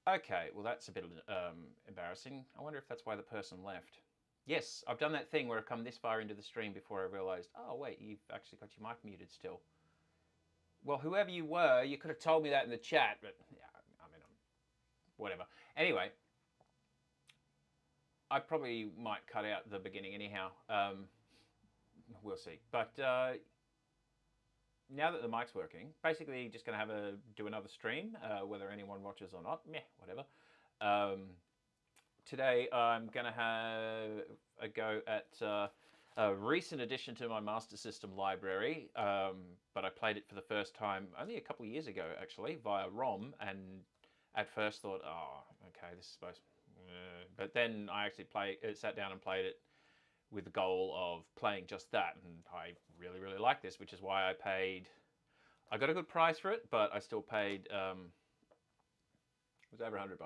Okay, well that's a bit embarrassing. I wonder if that's why the person left. Yes, I've done that thing where I've come this far into the stream before I realised, oh wait, you've actually got your mic muted still. Well, whoever you were, you could have told me that in the chat, but yeah, I mean, whatever. Anyway, I probably might cut out the beginning anyhow. We'll see. But now that the mic's working, basically just going to do another stream, whether anyone watches or not. Meh, whatever. Today I'm going to have a go at a recent addition to my Master System library, but I played it for the first time only a couple of years ago, actually, via ROM, and at first thought, oh, okay, this is supposed. But then I actually sat down and played it with the goal of playing just that, and I really, really like this, which is why I paid. I got a good price for it, but I still paid. It was over $100,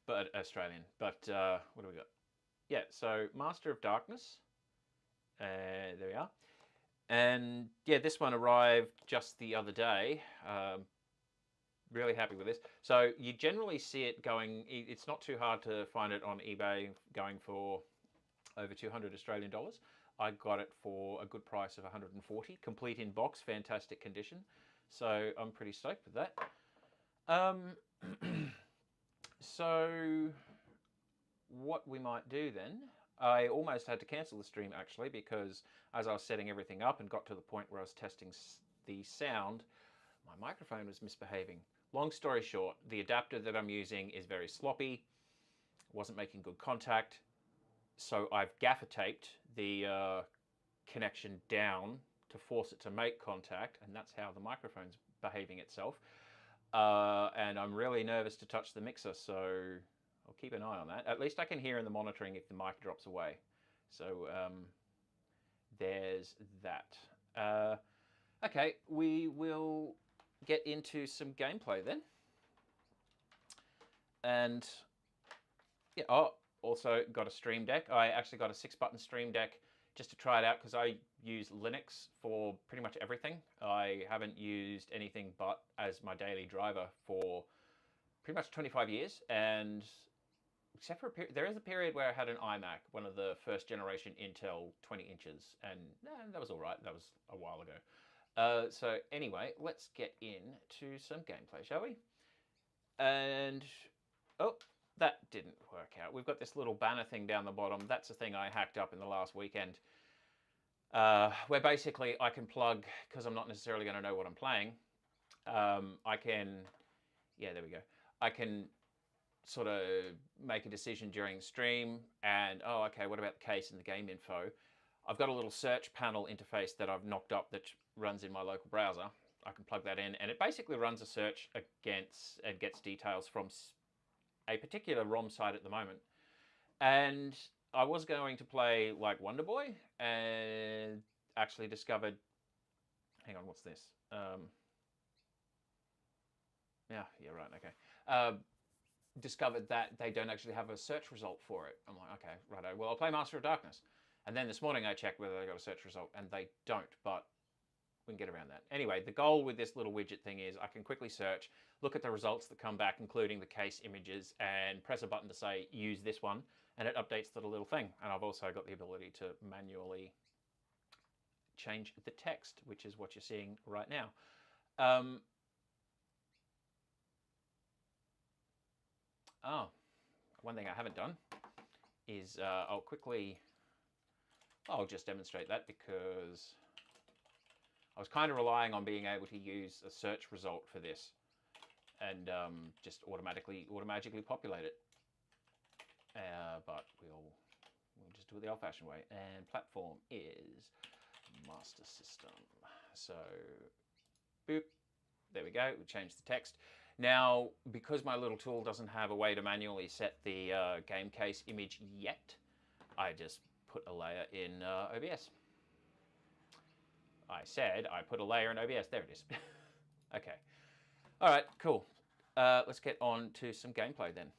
but Australian. But what do we got? Yeah, so Master of Darkness. There we are. And yeah, this one arrived just the other day. Really happy with this. So you generally see it going. It's not too hard to find it on eBay, going for over 200 Australian dollars. I got it for a good price of 140, complete in box, fantastic condition. So I'm pretty stoked with that. So what we might do then, I almost had to cancel the stream actually, because as I was setting everything up and got to the point where I was testing the sound, my microphone was misbehaving. Long story short, the adapter that I'm using is very sloppy, wasn't making good contact. So I've gaffer taped the connection down to force it to make contact, and that's how the microphone's behaving itself. And I'm really nervous to touch the mixer, so I'll keep an eye on that. At least I can hear in the monitoring if the mic drops away. So there's that. Okay, we will get into some gameplay then. And yeah, oh, also got a Stream Deck. I actually got a 6-button Stream Deck just to try it out, because I use Linux for pretty much everything. I haven't used anything but as my daily driver for pretty much 25 years, and except for there is a period where I had an iMac, one of the first generation Intel 20 inches, and that was all right. That was a while ago. So anyway, let's get into some gameplay, shall we? And oh, that didn't work out. We've got this little banner thing down the bottom. That's a thing I hacked up in the last weekend, where basically I can plug, because I'm not necessarily going to know what I'm playing, I can, yeah, there we go. I can sort of make a decision during the stream and, oh, okay, what about the case and the game info? I've got a little search panel interface that I've knocked up that runs in my local browser. I can plug that in, and it basically runs a search against and gets details from a particular ROM site at the moment. And I was going to play like Wonder Boy, and actually discovered, hang on, what's this? Yeah, right, okay. Discovered that they don't actually have a search result for it. I'm like, okay, righto. Well, I'll play Master of Darkness. And then this morning I checked whether they got a search result, and they don't, but we can get around that. Anyway, the goal with this little widget thing is I can quickly search, look at the results that come back, including the case images, and press a button to say, use this one, and it updates the little thing. And I've also got the ability to manually change the text, which is what you're seeing right now. Oh, one thing I haven't done is I'll just demonstrate that, because I was kind of relying on being able to use a search result for this and just automatically populate it. But we'll just do it the old-fashioned way. And platform is Master System. So, boop. There we go. We changed the text. Now, because my little tool doesn't have a way to manually set the game case image yet, I just put a layer in OBS. I said I put a layer in OBS. There it is. Okay. All right, cool. Let's get on to some gameplay then.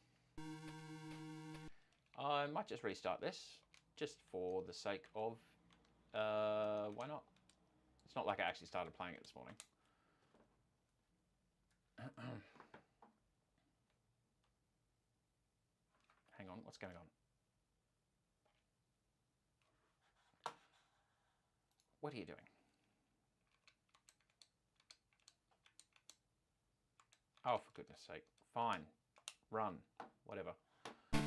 I might just restart this, just for the sake of, why not? It's not like I actually started playing it this morning. What's going on? What are you doing? Oh, for goodness sake. Fine. Run. Whatever. Ooh.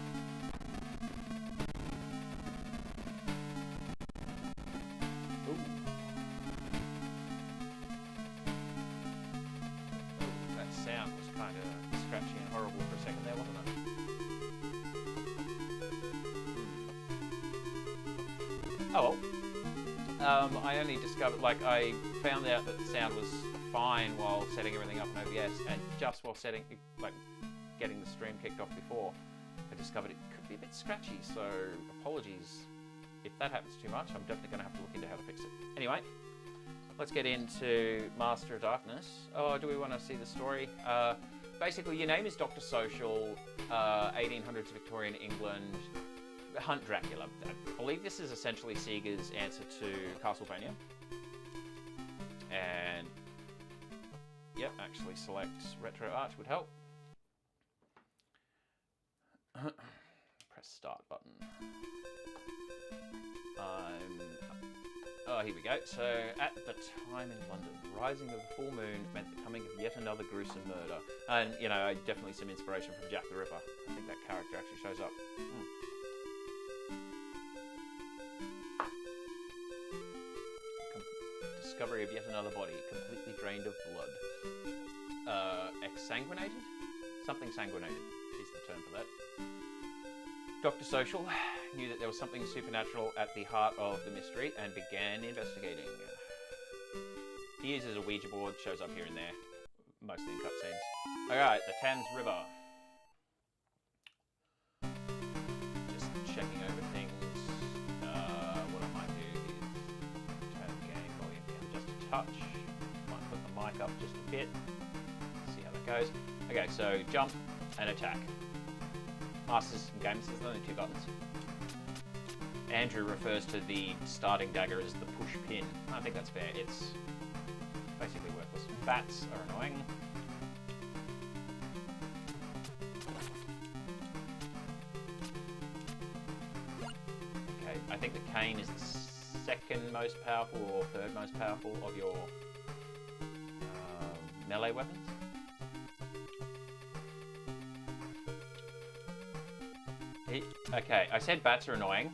That sound was kind of scratchy and horrible for a second there, wasn't it? Oh well. I only discovered, like, I found out that the sound was fine while setting everything up in OBS, and just while setting, like, getting the stream kicked off before, I discovered it could be a bit scratchy, so apologies if that happens too much. I'm definitely going to have to look into how to fix it. Anyway, let's get into Master of Darkness. Oh, do we want to see the story? Basically, your name is Dr. Social, 1800s Victorian England, hunt Dracula. I believe this is essentially Sega's answer to Castlevania. And, yep, actually select Retro Arch would help. Press start button. Oh, here we go. So, at the time in London, the rising of the full moon meant the coming of yet another gruesome murder. And, you know, definitely some inspiration from Jack the Ripper. I think that character actually shows up. Discovery of yet another body, completely drained of blood. Exsanguinated? Something sanguinated is the term for that. Dr. Social knew that there was something supernatural at the heart of the mystery and began investigating. He uses a Ouija board, shows up here and there, mostly in cutscenes. Alright, the Thames River. Just checking over things. What I might do is turn the game volume down just a touch. Might put the mic up just a bit. See how that goes. Okay, so jump and attack. Master System games, there's only 2 buttons. Andrew refers to the starting dagger as the push pin. I think that's fair. It's basically worthless. Bats are annoying. Okay, I think the cane is the second most powerful or third most powerful of your melee weapons. Okay, I said bats are annoying.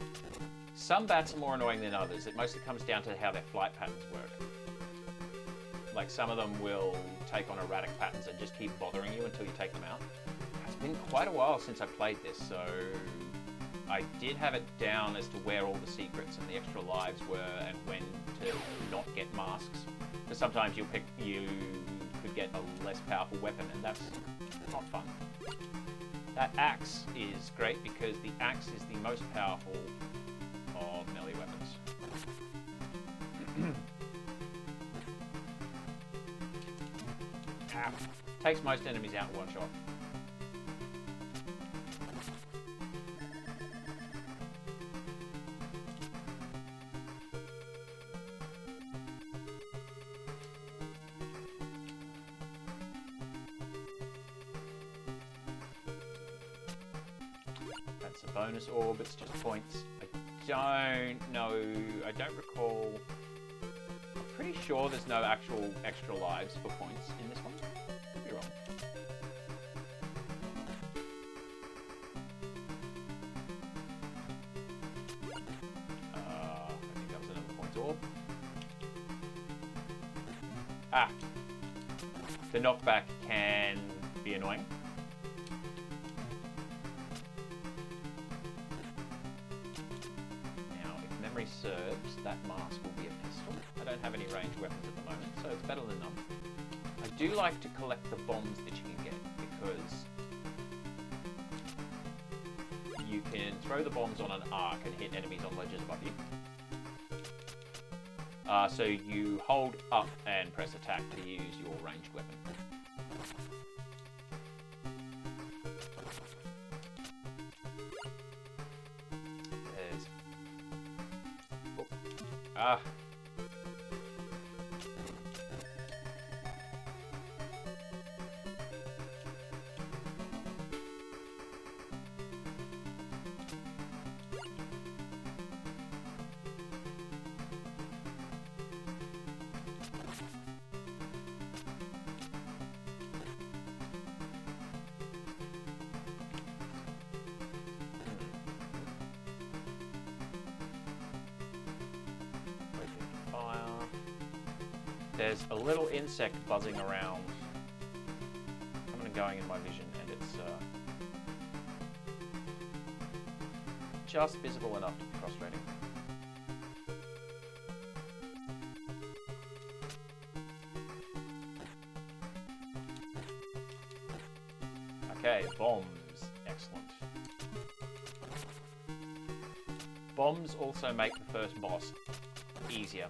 Some bats are more annoying than others. It mostly comes down to how their flight patterns work. Like, some of them will take on erratic patterns and just keep bothering you until you take them out. It's been quite a while since I played this, so I did have it down as to where all the secrets and the extra lives were and when to not get masks. Because sometimes you could get a less powerful weapon, and that's not fun. That axe is great because the axe is the most powerful of melee weapons. Takes most enemies out in one shot. Bonus orb, it's just points. I don't recall. I'm pretty sure there's no actual extra lives for points in this one. Could be wrong. I think that was another points orb. The knockback can be annoying. Serves, that mask will be a pistol. I don't have any ranged weapons at the moment, so it's better than none. I do like to collect the bombs that you can get, because you can throw the bombs on an arc and hit enemies on ledges above you. So you hold up and press attack to use your ranged weapon. There's a little insect buzzing around, coming and going in my vision, and it's just visible enough to be frustrating. Okay, bombs. Excellent. Bombs also make the first boss easier.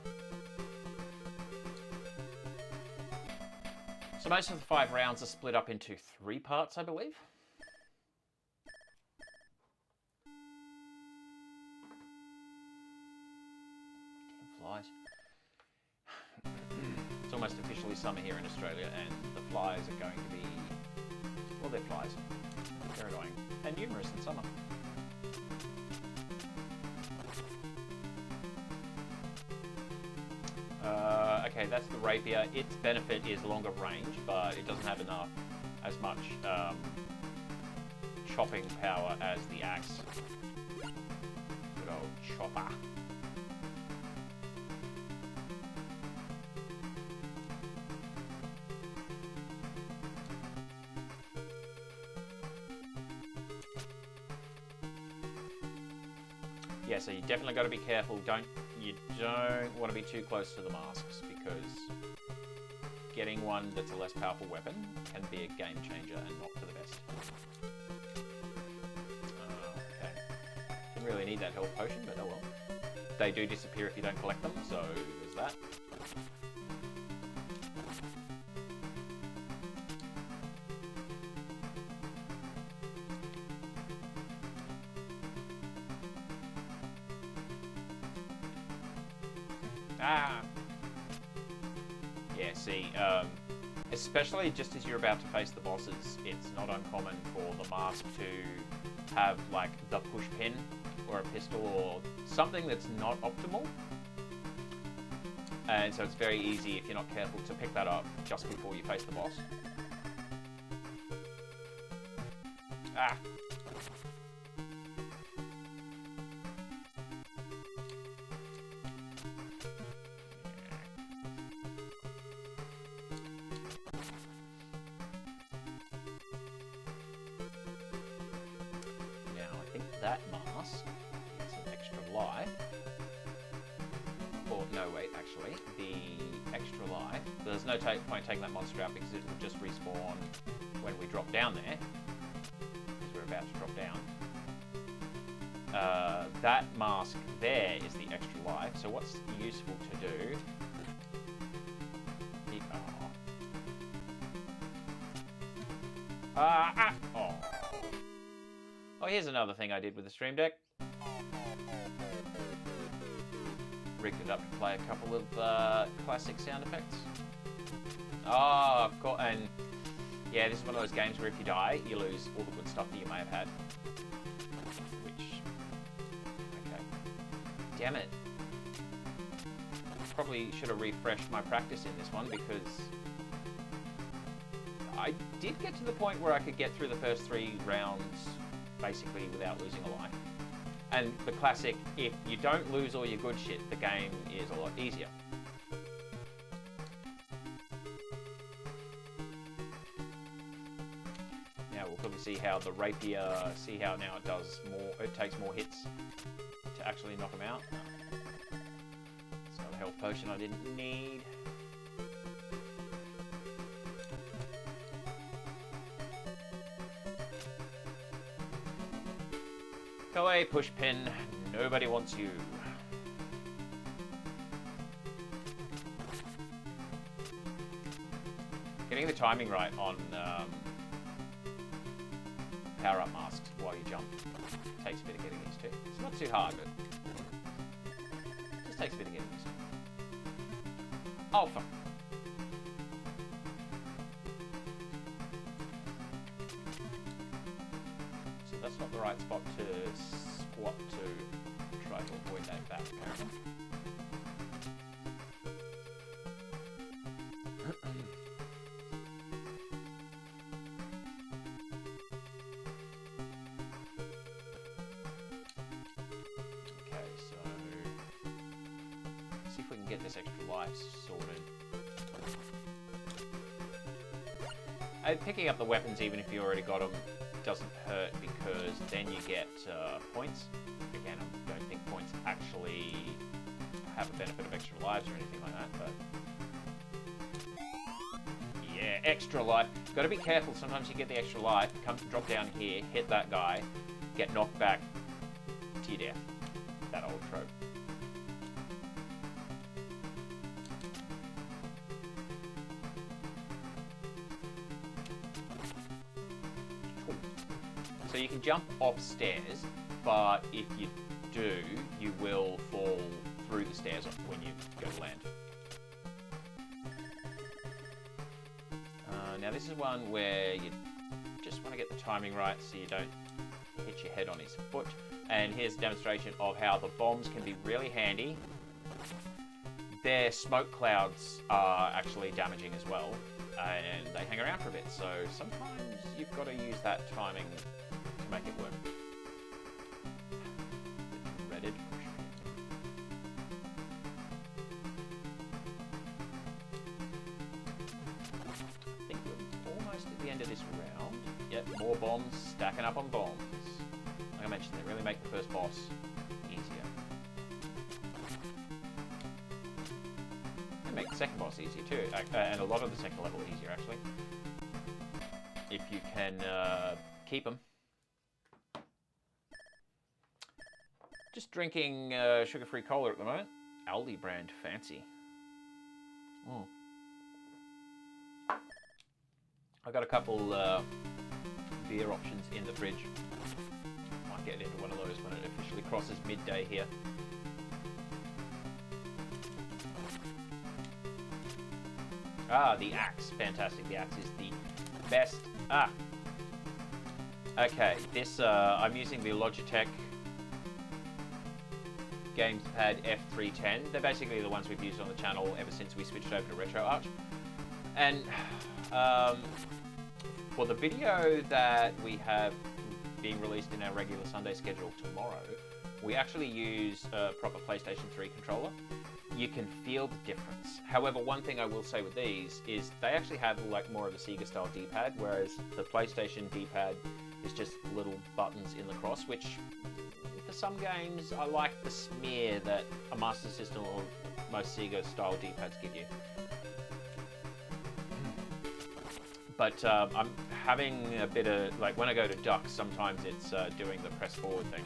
So most of the 5 rounds are split up into 3 parts, I believe. Flies. It's almost officially summer here in Australia, and the flies are going to be... well, they're flies. They're annoying. And numerous in summer. Okay, that's the rapier. Its benefit is longer range, but it doesn't have as much chopping power as the axe. Good old chopper. Yeah, so you definitely got to be careful. You don't want to be too close to the masks, because getting one that's a less powerful weapon can be a game changer and not for the best. Okay. Didn't really need that health potion, but oh well. They do disappear if you don't collect them, so there's that. Ah! Yeah, see, especially just as you're about to face the bosses, it's not uncommon for the mask to have, like, the push pin, or a pistol, or something that's not optimal. And so it's very easy, if you're not careful, to pick that up just before you face the boss. Ah! That mask is an extra life. Or, no, wait, actually, the extra life. There's no point taking that monster out because it will just respawn when we drop down there. Because we're about to drop down. That mask there is the extra life. So what's useful to do? Oh. Oh, here's another thing I did with the Stream Deck. Rigged it up to play a couple of classic sound effects. Oh, of course. And yeah, this is one of those games where if you die, you lose all the good stuff that you may have had. Which... okay. Damn it. Probably should have refreshed my practice in this one, because I did get to the point where I could get through the first 3 rounds basically without losing a life. And the classic, if you don't lose all your good shit, the game is a lot easier. Now we'll probably see how the rapier, see how now it does more, it takes more hits to actually knock them out. It's not a health potion I didn't need. Go away, push pin. Nobody wants you. Getting the timing right on power-up masks while you jump takes a bit of getting used to. It's not too hard, but it just takes a bit of getting used to. Oh, fuck. That's not the right spot to squat to try to avoid that bat, apparently. Okay, so see if we can get this extra life sorted. Picking up the weapons, even if you already got them, doesn't hurt because then you get points. Again, I don't think points actually have a benefit of extra lives or anything like that, but yeah, extra life. Got to be careful. Sometimes you get the extra life, come drop down here, hit that guy, get knocked back to your death. That old trope. So you can jump off stairs, but if you do, you will fall through the stairs when you go to land. Now this is one where you just want to get the timing right so you don't hit your head on his foot. And here's a demonstration of how the bombs can be really handy. Their smoke clouds are actually damaging as well, and they hang around for a bit, so sometimes you've got to use that timing to make it work. The dreaded push pin. I think we're almost at the end of this round. Yep, more bombs stacking up on bombs. Like I mentioned, they really make the first boss easier. They make the second boss easier too, and a lot of the second level easier actually. If you can keep them. Just drinking sugar-free cola at the moment. Aldi brand, fancy. I've got a couple beer options in the fridge. Might get into one of those when it officially crosses midday here. Ah, the axe. Fantastic. The axe is the best. Ah. Okay, this, I'm using the Logitech Gamepad F310. They're basically the ones we've used on the channel ever since we switched over to RetroArch. And for the video that we have being released in our regular Sunday schedule tomorrow, we actually use a proper PlayStation 3 controller. You can feel the difference. However, one thing I will say with these is they actually have like more of a Sega style D-pad, whereas the PlayStation D-pad is just little buttons in the cross, which for some games I like the smear that a Master System or most Sega style D-pads give you. But I'm having a bit of, like when I go to duck, sometimes it's doing the press forward thing.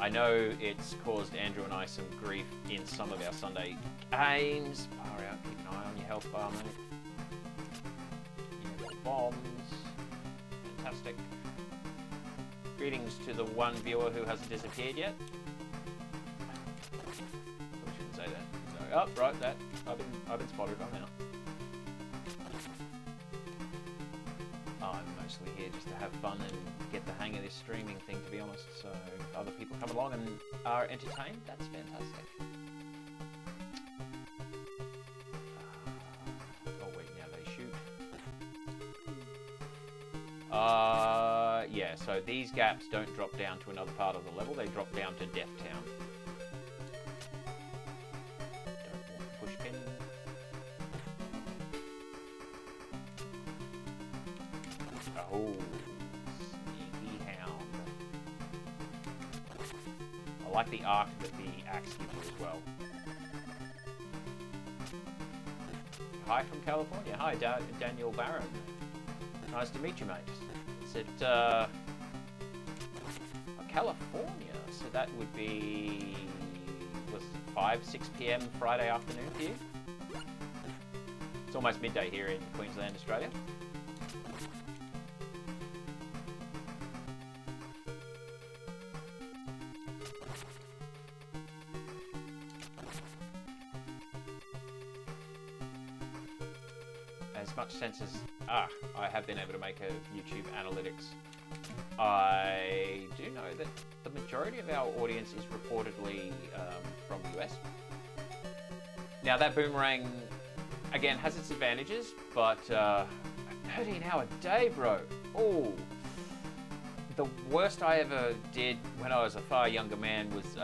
I know it's caused Andrew and I some grief in some of our Sunday games. Far out, keep an eye on your health bar, mate. Yeah, bombs. Fantastic. Greetings to the one viewer who hasn't disappeared yet. I shouldn't say that. No. Oh, right, that. I've been spotted. I'm out. I'm mostly here just to have fun and get the hang of this streaming thing, to be honest. So other people come along and are entertained. That's fantastic. Oh wait, now they shoot. Yeah. So these gaps don't drop down to another part of the level. They drop down to Death Town. Don't want the push pin. Oh, sneaky hound. I like the arc that the axe gives you as well. Hi from California. Hi, Daniel Barron. Nice to meet you, mate. It's at California, so that would be, was it 5, 6 p.m. Friday afternoon for you? It's almost midday here in Queensland, Australia. As much sense as I have been able to make a YouTube analytics, I do know that the majority of our audience is reportedly from the US. Now that boomerang, again, has its advantages, but 13-hour day, bro. Oh, the worst I ever did when I was a far younger man was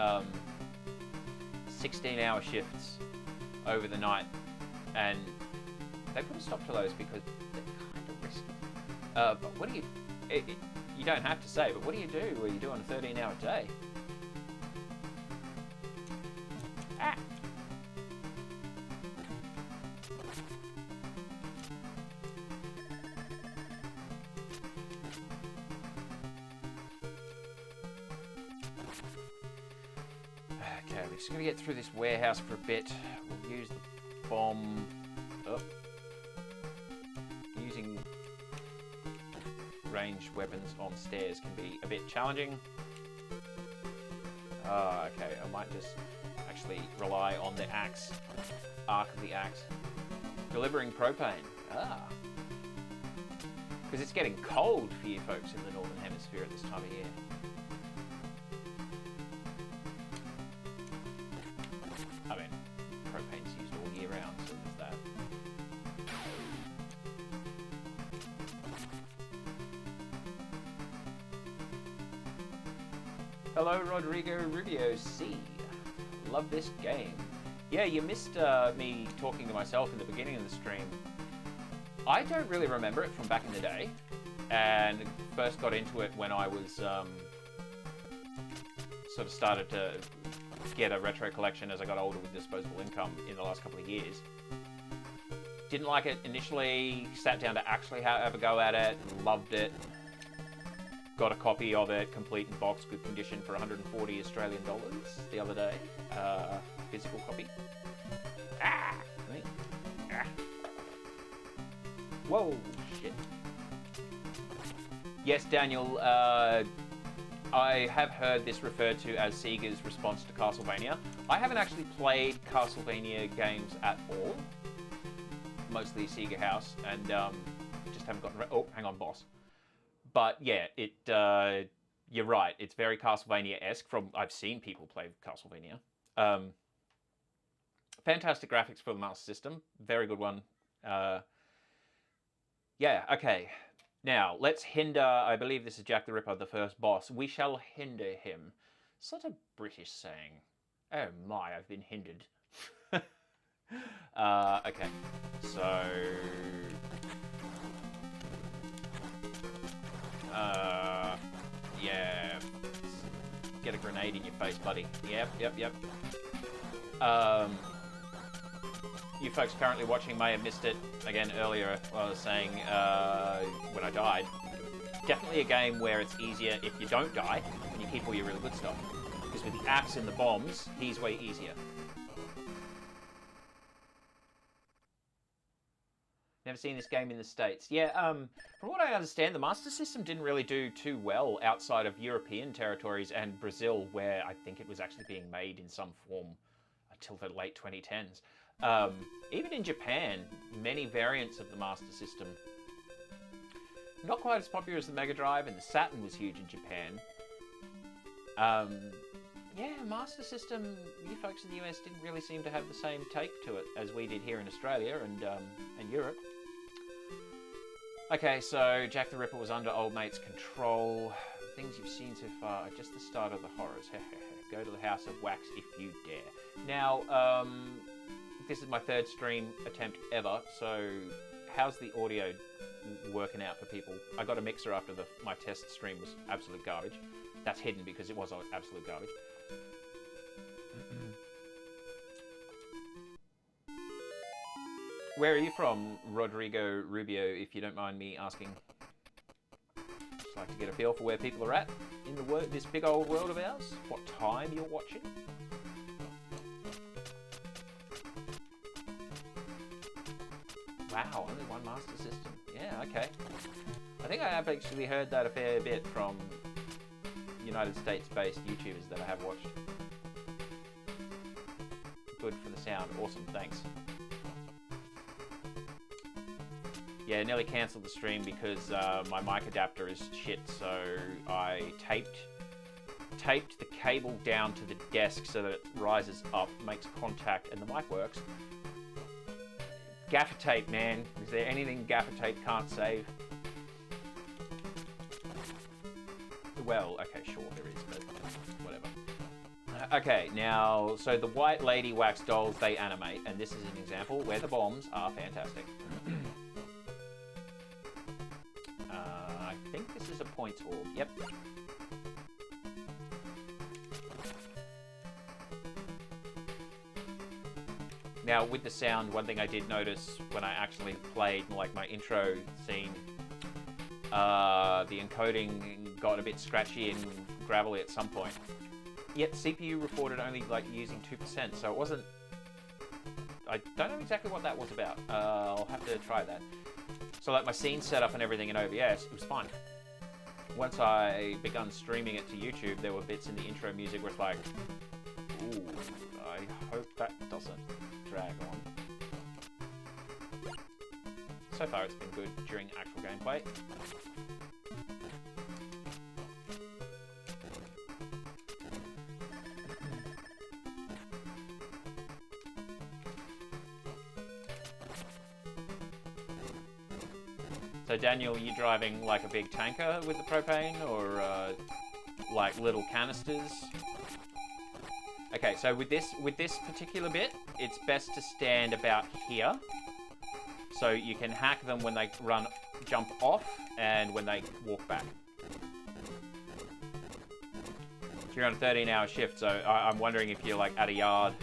16-hour shifts over the night, and They put a stop to those because they're kind of risky. But what do you... you don't have to say, but what do you do when you do on a 13-hour day? Ah! Okay, we're just going to get through this warehouse for a bit. We'll use the bomb. Oh. Using ranged weapons on stairs can be a bit challenging. Okay, I might just actually rely on the axe, arc of the axe. Delivering propane. Because it's getting cold for you folks in the Northern Hemisphere at this time of year. I mean, propane's used all year round, so there's that. Hello, Rodrigo Rubio C. Love this game. Yeah, you missed me talking to myself in the beginning of the stream. I don't really remember it from back in the day, and first got into it when I was sort of started to get a retro collection as I got older with disposable income in the last couple of years. Didn't like it initially, sat down to actually have a go at it, loved it. Got a copy of it, complete in box, good condition, for 140 Australian dollars the other day. Physical copy. Ah! Ah! Whoa, shit. Yes, Daniel, I have heard this referred to as Sega's response to Castlevania. I haven't actually played Castlevania games at all. Mostly Sega House, and just haven't gotten... Oh, hang on, boss. But yeah, you're right. It's very Castlevania-esque. I've seen people play Castlevania. Fantastic graphics for the Master System. Very good one. Yeah, okay. Now, let's hinder... I believe this is Jack the Ripper, the first boss. We shall hinder him. Sort of British saying. Oh my, I've been hindered. Okay. So... yeah. Get a grenade in your face, buddy. Yep. You folks currently watching may have missed it again earlier. I was saying when I died. Definitely a game where it's easier if you don't die and you keep all your really good stuff. Because with the axe and the bombs, he's way easier. Never seen this game in the States. Yeah, from what I understand, the Master System didn't really do too well outside of European territories and Brazil, where I think it was actually being made in some form until the late 2010s. Even in Japan, many variants of the Master System. Not quite as popular as the Mega Drive, and the Saturn was huge in Japan. Yeah, Master System, you folks in the US didn't really seem to have the same take to it as we did here in Australia and Europe. Okay, so Jack the Ripper was under old mate's control. Things you've seen so far are just the start of the horrors. Go to the House of Wax if you dare. Now, this is my third stream attempt ever, so how's the audio working out for people? I got a mixer after my test stream was absolute garbage. That's hidden because it was absolute garbage. Where are you from, Rodrigo Rubio, if you don't mind me asking? Just like to get a feel for where people are at in the this big old world of ours. What time you're watching. Wow, only one Master System. Yeah, okay. I think I have actually heard that a fair bit from United States-based YouTubers that I have watched. Good for the sound. Awesome, thanks. Yeah, nearly cancelled the stream because my mic adapter is shit, so I taped the cable down to the desk so that it rises up, makes contact, and the mic works. Gaffer tape, man. Is there anything gaffer tape can't save? Well, okay, sure there is, but whatever. Okay, now, so the White Lady wax dolls, they animate, and this is an example where the bombs are fantastic. points orb. Yep. Now, with the sound, one thing I did notice when I actually played, like, my intro scene, the encoding got a bit scratchy and gravelly at some point. Yet CPU reported only, like, using 2%, so it wasn't... I don't know exactly what that was about. I'll have to try that. So, like, my scene setup and everything in OBS, it was fine. Once I begun streaming it to YouTube, there were bits in the intro music where it's like, ooh, I hope that doesn't drag on. So far, it's been good during actual gameplay. So Daniel, you driving like a big tanker with the propane, or like little canisters? Okay, so with this particular bit, it's best to stand about here, so you can hack them when they jump off, and when they walk back. So you're on a 13-hour shift, so I'm wondering if you're like at a yard,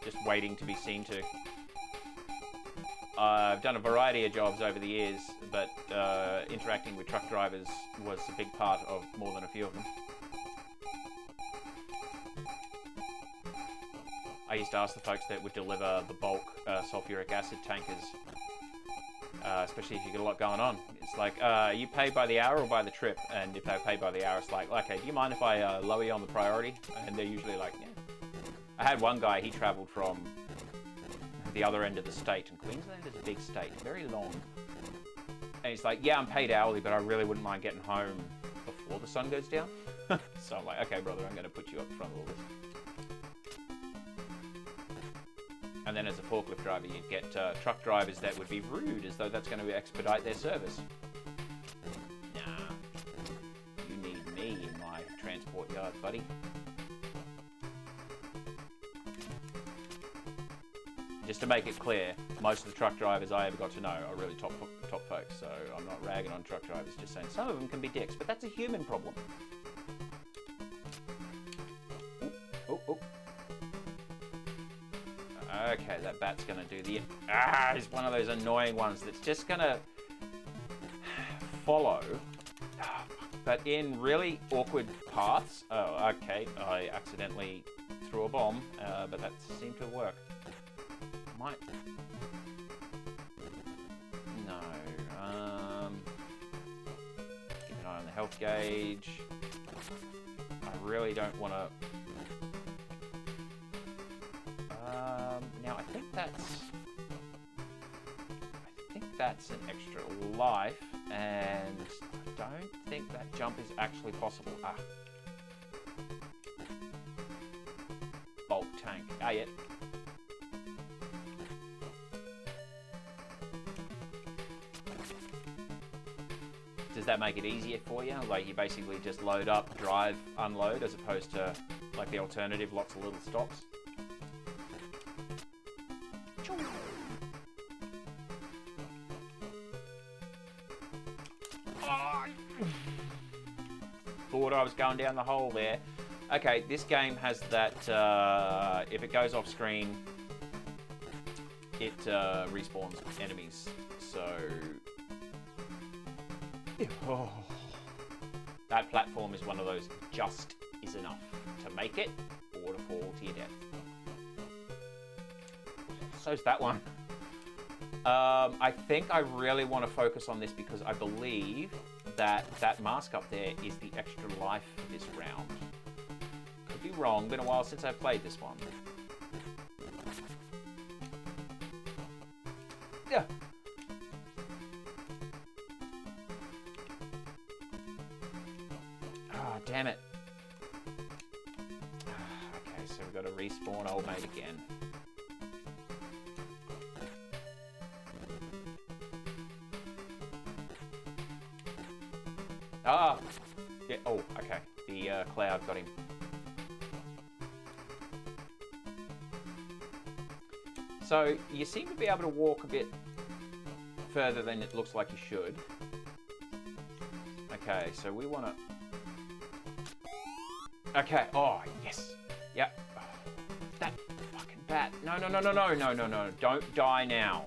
just waiting to be seen to. I've done a variety of jobs over the years, but interacting with truck drivers was a big part of more than a few of them. I used to ask the folks that would deliver the bulk sulfuric acid tankers, especially if you get a lot going on. It's like, are you paid by the hour or by the trip? And if they're paid by the hour, it's like, okay, do you mind if I lower you on the priority? And they're usually like, yeah. I had one guy, he travelled from the other end of the state, and Queensland is a big state, very long. And he's like, yeah, I'm paid hourly, but I really wouldn't mind getting home before the sun goes down. So I'm like, okay, brother, I'm going to put you up front of all this. And then as a forklift driver, you'd get truck drivers that would be rude, as though that's going to expedite their service. Nah, you need me in my transport yard, buddy. Just to make it clear, most of the truck drivers I ever got to know are really top folks, so I'm not ragging on truck drivers, just saying some of them can be dicks, but that's a human problem. Ooh, ooh, ooh. Okay, that bat's gonna do the... it's one of those annoying ones that's just gonna follow, but in really awkward paths. Oh, okay, I accidentally threw a bomb, but that seemed to work. Might... No, keep an eye on the health gauge. I really don't want to... now I think that's an extra life, and I don't think that jump is actually possible. Bulk tank. Yeah. Does that make it easier for you? Like, you basically just load up, drive, unload, as opposed to like the alternative, lots of little stops? Thought I was going down the hole there. Okay, this game has that, if it goes off screen, it respawns enemies, so... Oh. That platform is one of those just is enough to make it or to fall to your death. So's that one. I think I really want to focus on this because I believe that mask up there is the extra life for this round. Could be wrong, been a while since I've played this one. Yeah. Oh, damn it. Okay, so we've got to respawn old mate again. Ah! Yeah, oh, okay. The cloud got him. So, you seem to be able to walk a bit further than it looks like you should. Okay, so we want to... Okay, oh, yes. Yep. That fucking bat. No. Don't die now.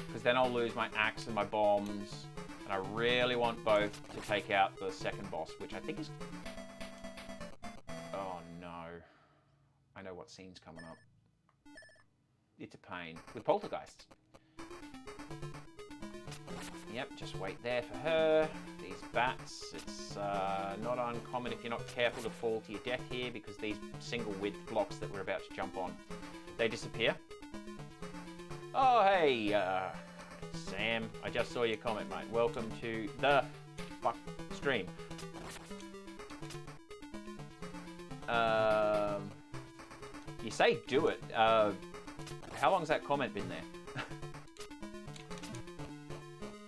Because then I'll lose my axe and my bombs. And I really want both to take out the second boss, which I think is... Oh, no. I know what scene's coming up. It's a pain. With poltergeists. Yep, just wait there for her. These bats, it's not uncommon if you're not careful to fall to your death here, because these single width blocks that we're about to jump on, they disappear. Oh, hey, Sam, I just saw your comment, mate. Welcome to the stream. You say do it. How long's that comment been there?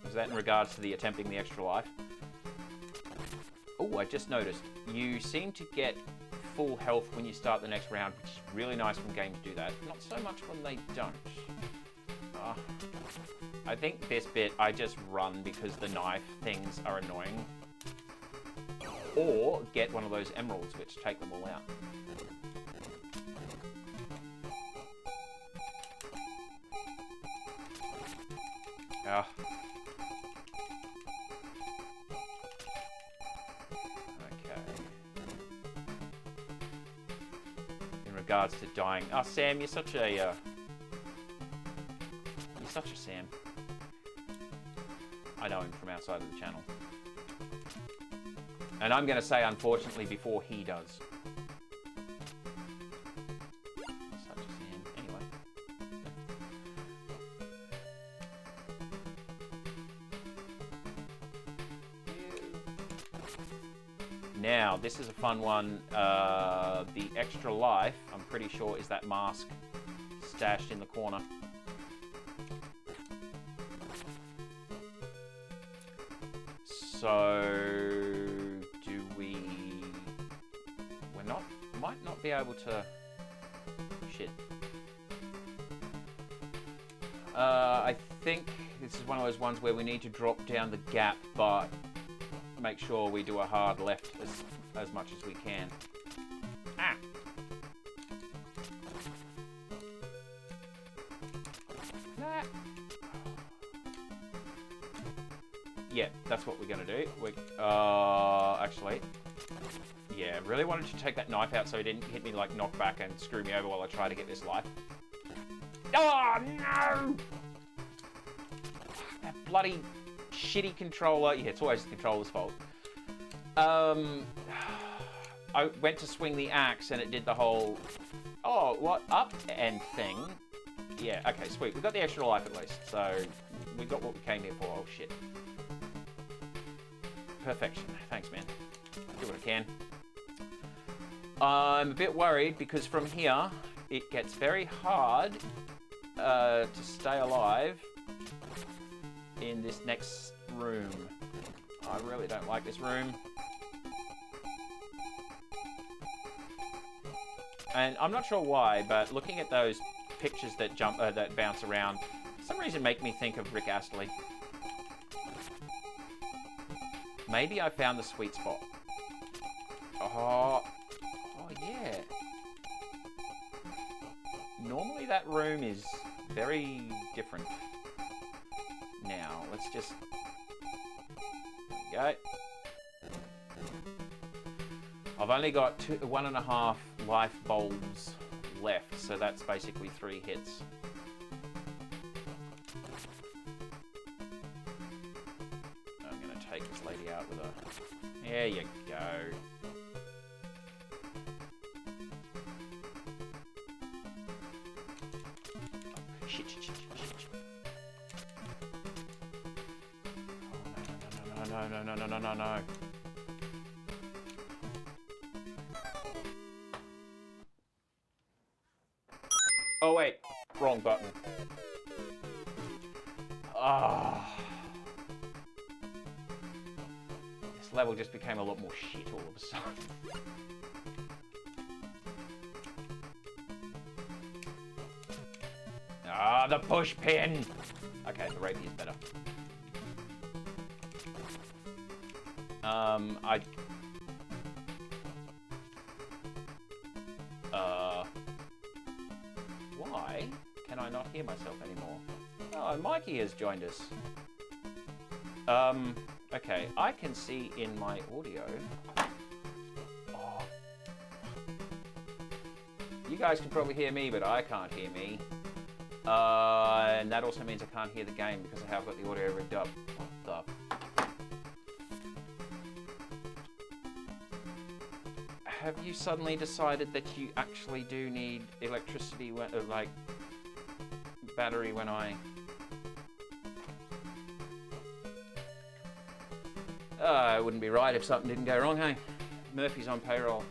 Was that in regards to the attempting the extra life? Oh, I just noticed. You seem to get full health when you start the next round, which is really nice when games do that. Not so much when they don't. I think this bit I just run because the knife things are annoying. Or get one of those emeralds which take them all out. Ah. Regards to dying. Oh, Sam, you're such a Sam. I know him from outside of the channel. And I'm going to say, unfortunately, before he does. Such a Sam. Anyway. Now, this is a fun one. The extra life, I'm pretty sure, is that mask stashed in the corner. So, do we... might not be able to... Shit. I think this is one of those ones where we need to drop down the gap, but make sure we do a hard left as much as we can. Ah! Nah. Yeah, that's what we're gonna do. Actually, yeah, really wanted to take that knife out so it didn't hit me like knock back and screw me over while I try to get this life. Oh no! That bloody shitty controller. Yeah, it's always the controller's fault. I went to swing the axe and it did the whole, oh, what, up and thing. Yeah, okay, sweet. We got the extra life at least, so we got what we came here for. Oh, shit. Perfection. Thanks, man. Do what I can. I'm a bit worried because from here, it gets very hard to stay alive in this next room. I really don't like this room. And I'm not sure why, but looking at those pictures that that bounce around, for some reason make me think of Rick Astley. Maybe I found the sweet spot. Oh yeah. Normally that room is very different. Now, let's just... There we go. I've only got 1.5 life bulbs left, so that's basically 3 hits. I'm going to take this lady out with a... There you go. Shit. Oh, no. Oh, wait. Wrong button. Ah. This level just became a lot more shit all of a sudden. Ah, the push pin! Okay, the rapier's better. Why can I not hear myself anymore? Oh, Mikey has joined us. Okay, I can see in my audio. Oh. You guys can probably hear me, but I can't hear me. And that also means I can't hear the game because I have got the audio rigged up. What the? Have you suddenly decided that you actually do need electricity, when, like battery when I... It wouldn't be right if something didn't go wrong, hey? Murphy's on payroll.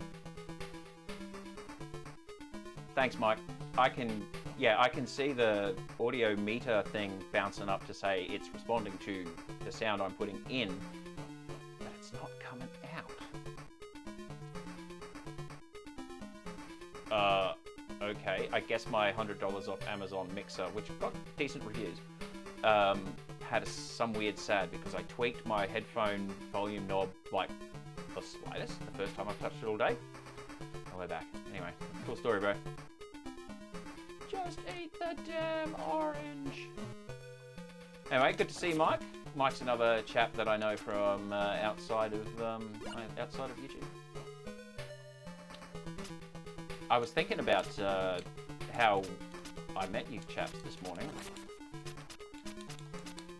Thanks, Mike. I can see the audio meter thing bouncing up to say it's responding to the sound I'm putting in, but it's not coming out. Okay, I guess my $100 off Amazon mixer, which got decent reviews, had some weird sad because I tweaked my headphone volume knob like the slightest the first time I've touched it all day. And we're back. Anyway, cool story, bro. Just eat the damn orange. Anyway, good to see Mike. Mike's another chap that I know from outside of YouTube. I was thinking about how I met you chaps this morning.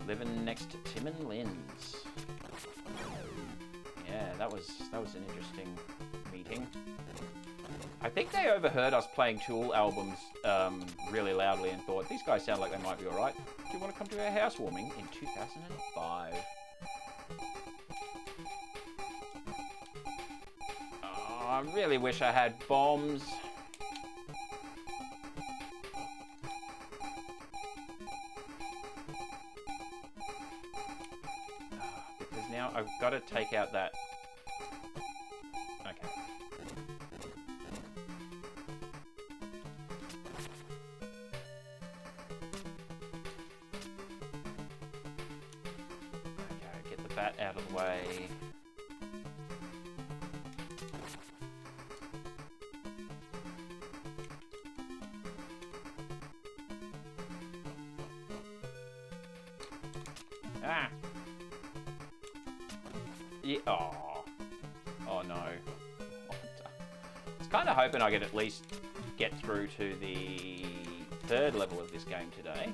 Living next to Tim and Lynn's. Yeah, that was an interesting meeting. I think they overheard us playing Tool albums really loudly and thought, these guys sound like they might be alright. Do you want to come to our housewarming in 2005? Oh, I really wish I had bombs. Because now I've got to take out that... Okay. That out of the way. Ah! Yeah. Oh. Oh no. I was kind of hoping I could at least get through to the third level of this game today.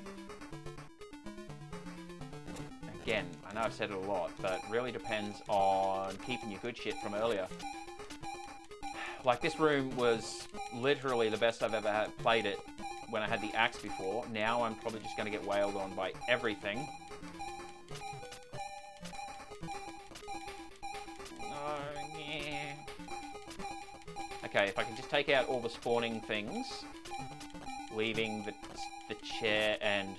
Again, I know I've said it a lot, but it really depends on keeping your good shit from earlier. Like, this room was literally the best I've ever played it when I had the axe before. Now I'm probably just going to get wailed on by everything. Oh, yeah. Okay, if I can just take out all the spawning things, leaving the chair and...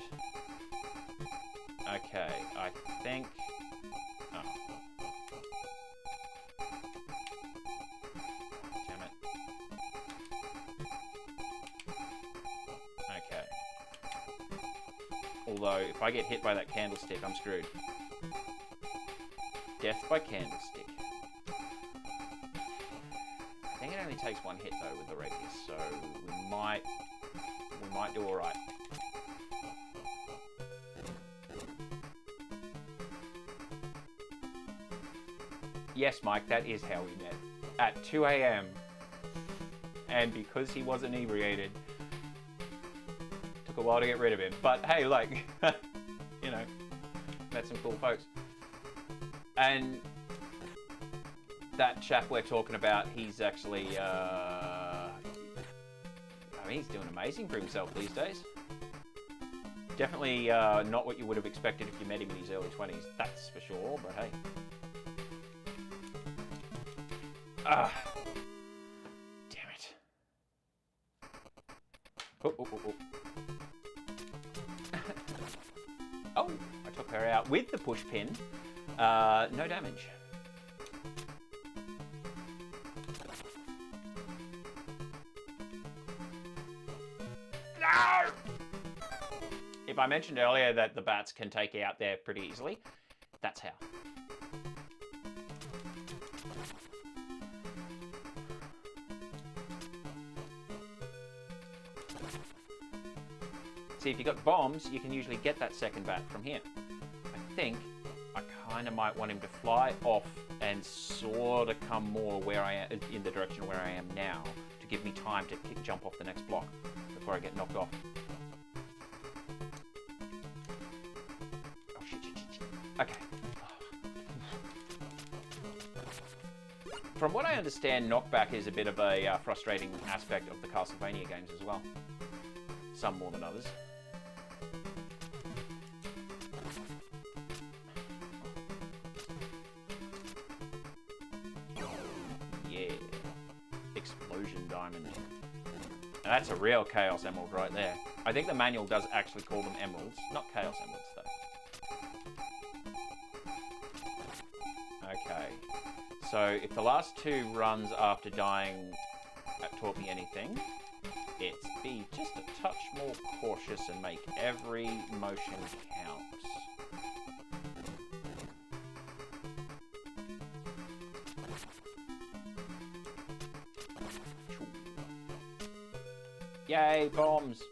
Okay, I think... Oh. Damn it. Okay. Although, if I get hit by that candlestick, I'm screwed. Death by candlestick. I think it only takes one hit, though, with the radius, so we might do alright. Yes, Mike, that is how we met. At 2 a.m. And because he was inebriated, took a while to get rid of him. But hey, like, you know, met some cool folks. And that chap we're talking about, he's actually, I mean, he's doing amazing for himself these days. Definitely not what you would have expected if you met him in his early 20s, that's for sure, but hey. Ah, damn it. Oh, oh, oh, oh. Oh, I took her out with the push pin. No damage. No! If I mentioned earlier that the bats can take you out there pretty easily, that's how. See, if you've got bombs, you can usually get that second bat from here. I think I kind of might want him to fly off and sort of come more where I am, in the direction where I am now, to give me time to jump off the next block before I get knocked off. Oh, shit. Okay. From what I understand, knockback is a bit of a frustrating aspect of the Castlevania games as well. Some more than others. Yeah. Explosion diamond. Now that's a real Chaos Emerald right there. I think the manual does actually call them emeralds, not Chaos Emeralds though. Okay. So if the last two runs after dying taught me anything, it's be just a touch more cautious and make every motion count. Yay, bombs!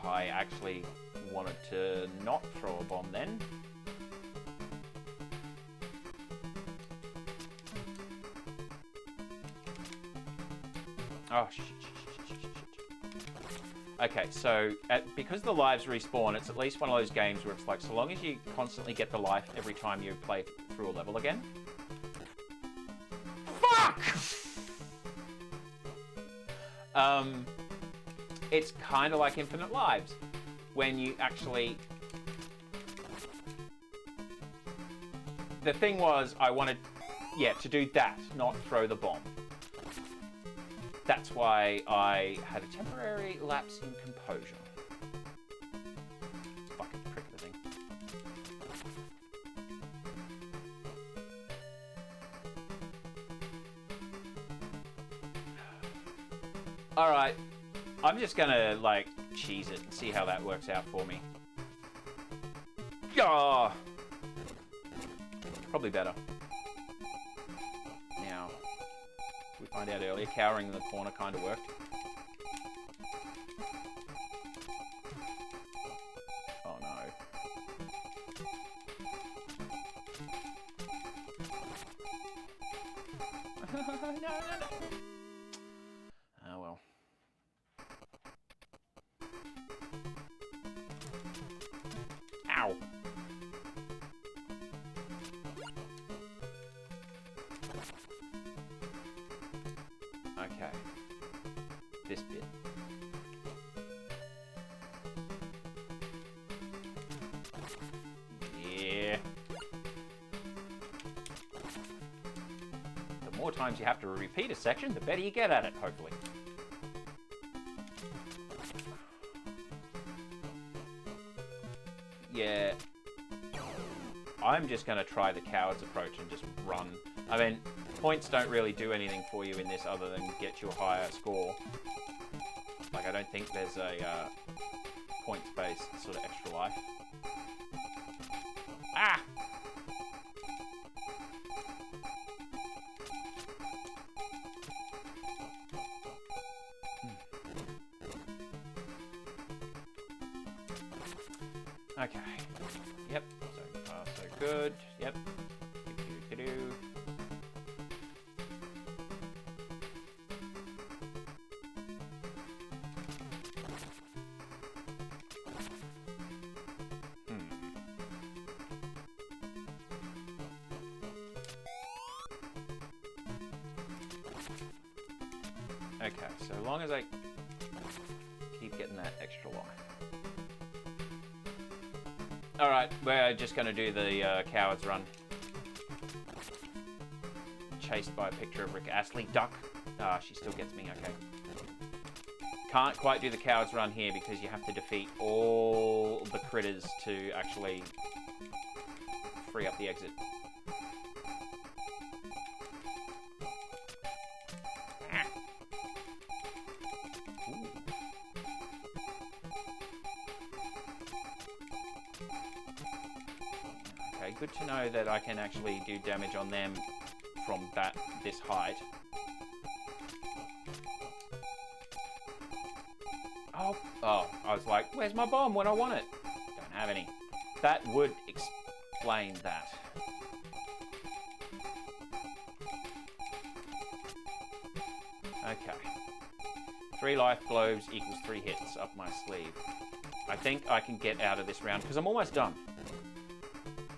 I actually wanted to not throw a bomb then. Oh, shit. Okay, so because the lives respawn, it's at least one of those games where it's like, so long as you constantly get the life every time you play through a level again. Fuck! It's kind of like Infinite Lives. When you actually... The thing was, I wanted, yeah, to do that, not throw the bomb. That's why I had a temporary lapse in composure. Fucking prick of a thing. Alright. I'm just gonna, like, cheese it and see how that works out for me. Oh! Probably better. Now, we find out earlier, cowering in the corner kind of worked. Oh no. No. Oh well. Ow. Okay. This bit. Yeah. The more times you have to repeat a section, the better you get at it, hopefully. Yeah. I'm just going to try the coward's approach and just run. I mean, points don't really do anything for you in this other than get you a higher score. Like, I don't think there's a points-based sort of extra life. Ah! Okay. Yep. So far, so good. Yep. Do-do-do-do. Okay, so long as I keep getting that extra life. Alright, we're just going to do the coward's run. Chased by a picture of Rick Astley. Duck. Ah, she still gets me, okay. Can't quite do the coward's run here because you have to defeat all the critters to actually free up the exit. good to know that I can actually do damage on them from this height. Oh, I was like, where's my bomb when I want it? Don't have any. That would explain that. Okay. 3 life globes equals 3 hits up my sleeve. I think I can get out of this round because I'm almost done.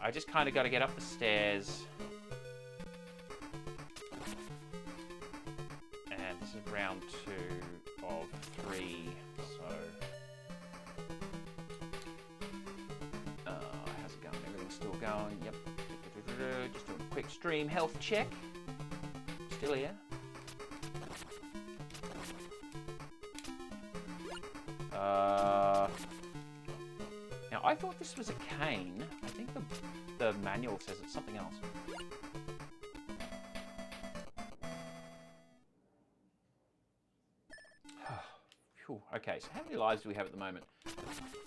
I just kind of got to get up the stairs. And this is round 2 of 3, so... how's it going? Everything's still going. Yep. Just doing a quick stream health check. Still here. Now, I thought this was a cane. I think the manual says it's something else. Whew. Okay, so how many lives do we have at the moment?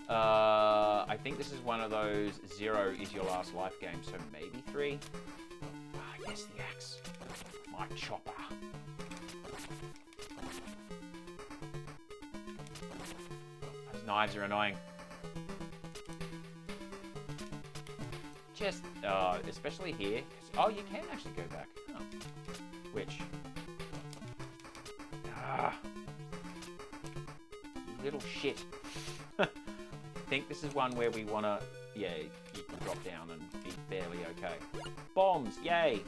I think this is one of those 0 is your last life games, so maybe 3. Ah, yes, the axe. My chopper. Those knives are annoying. Just, especially here. Oh, you can actually go back. Oh. Which? Ah. You little shit. I think this is one where we want to... Yeah, you can drop down and be barely okay. Bombs, yay!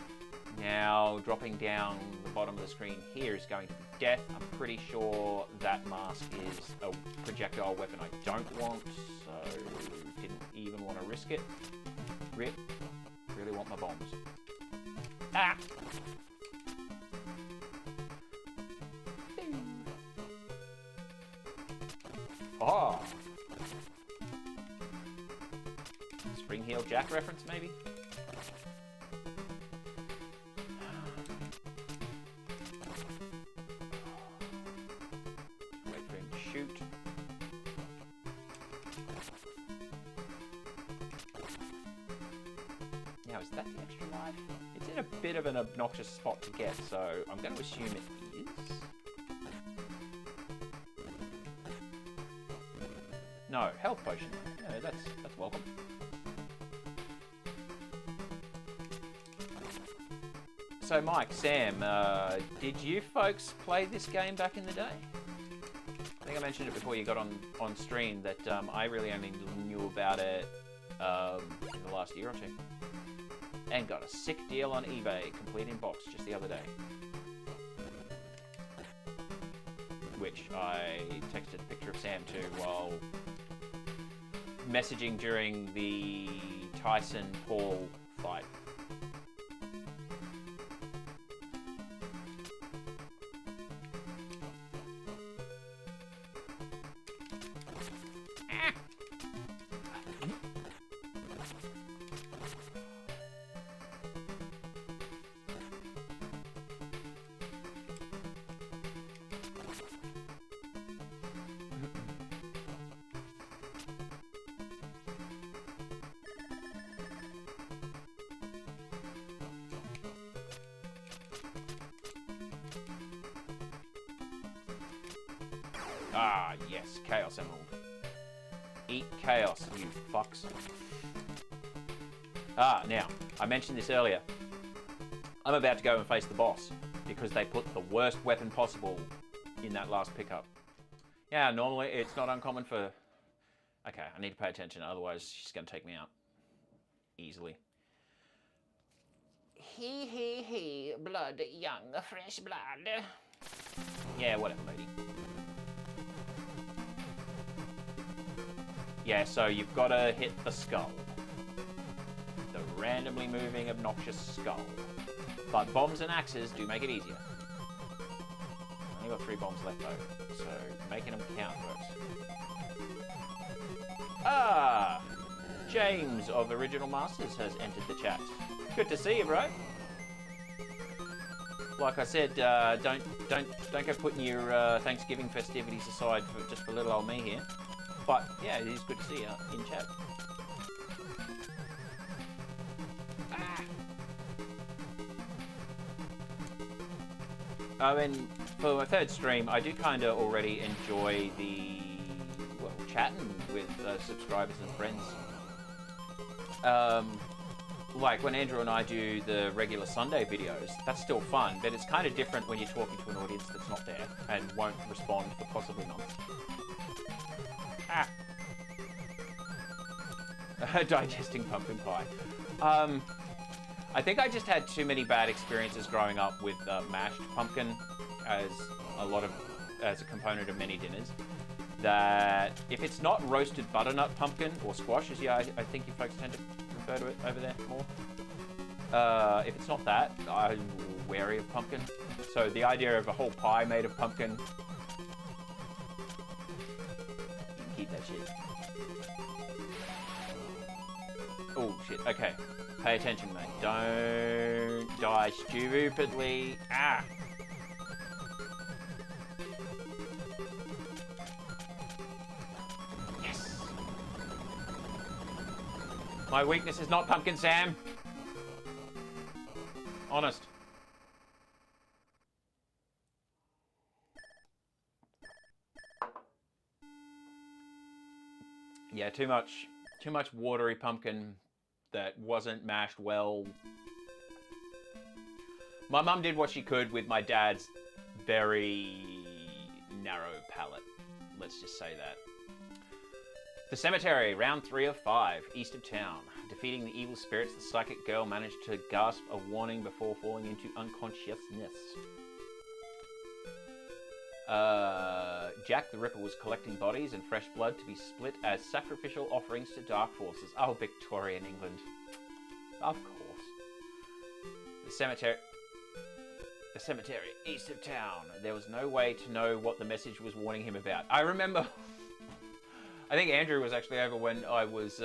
Now, dropping down the bottom of the screen here is going to be death. I'm pretty sure that mask is a projectile weapon I don't want, so didn't even want to risk it. Rip. Really want my bombs. Ah! Oh! Spring Heel Jack reference, maybe? Wait for him to shoot. Now, is that the extra life? It's in a bit of an obnoxious spot to get, so I'm going to assume it is. No, health potion. Yeah, that's welcome. So, Mike, Sam, did you folks play this game back in the day? I think I mentioned it before you got on stream that I really only knew about it in the last year or two. And got a sick deal on eBay, complete in box, just the other day. Which I texted a picture of Sam to while messaging during the Tyson-Paul fight. Ah, yes, Chaos Emerald. Eat chaos, you fucks. Ah, now, I mentioned this earlier. I'm about to go and face the boss because they put the worst weapon possible in that last pickup. Yeah, normally it's not uncommon for... Okay, I need to pay attention, otherwise she's going to take me out. Easily. He, blood, young, fresh blood. Yeah, whatever, lady. Yeah, so you've got to hit the skull. The randomly moving, obnoxious skull. But bombs and axes do make it easier. I've only got 3 bombs left though, so making them count works. Ah! James of Original Masters has entered the chat. Good to see you, bro. Like I said, don't go putting your Thanksgiving festivities aside just for little old me here. But yeah, it is good to see you in chat. I mean, for my third stream, I do kind of already enjoy the, well, chatting with subscribers and friends. Like when Andrew and I do the regular Sunday videos, that's still fun, but it's kind of different when you're talking to an audience that's not there and won't respond for possibly months. Ah. Digesting pumpkin pie. I think I just had too many bad experiences growing up with mashed pumpkin as a component of many dinners. That if it's not roasted butternut pumpkin or squash, as I think you folks tend to refer to it over there more. If it's not that, I'm wary of pumpkin. So the idea of a whole pie made of pumpkin, you can keep that shit. Oh shit, okay. Pay attention, mate. Don't die stupidly. Ah! Yes! My weakness is not pumpkin, Sam. Honest. Yeah, too much watery pumpkin that wasn't mashed well. My mum did what she could with my dad's very narrow palate. Let's just say that. The cemetery, round 3 of 5, east of town. Defeating the evil spirits, the psychic girl managed to gasp a warning before falling into unconsciousness. Jack the Ripper was collecting bodies and fresh blood to be split as sacrificial offerings to dark forces. Oh, Victorian England. Of course. The cemetery, east of town. There was no way to know what the message was warning him about. I remember... I think Andrew was actually over when I was,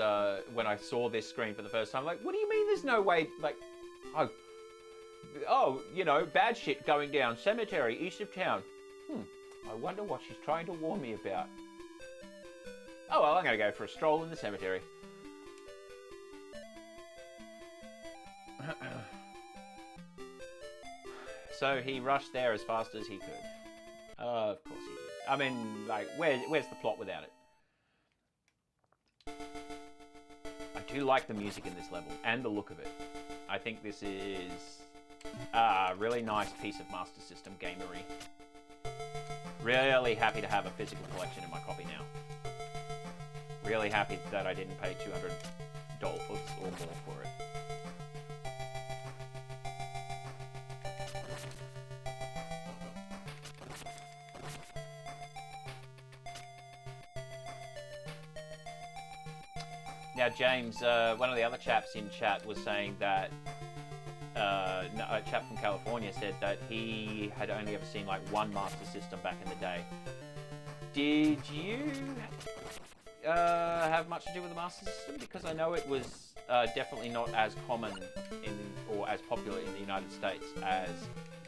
when I saw this screen for the first time. Like, what do you mean there's no way, like, oh, you know, bad shit going down. Cemetery, east of town. I wonder what she's trying to warn me about. Oh, well, I'm going to go for a stroll in the cemetery. So he rushed there as fast as he could. Of course he did. I mean, like, where's the plot without it? I do like the music in this level, and the look of it. I think this is a really nice piece of Master System gamery. Really happy to have a physical collection in my copy now. Really happy that I didn't pay $200 or more for it. Now, James, one of the other chaps in chat was saying that a chap from California said that he had only ever seen like one Master System back in the day. Did you have much to do with the Master System? Because I know it was definitely not as common or as popular in the United States as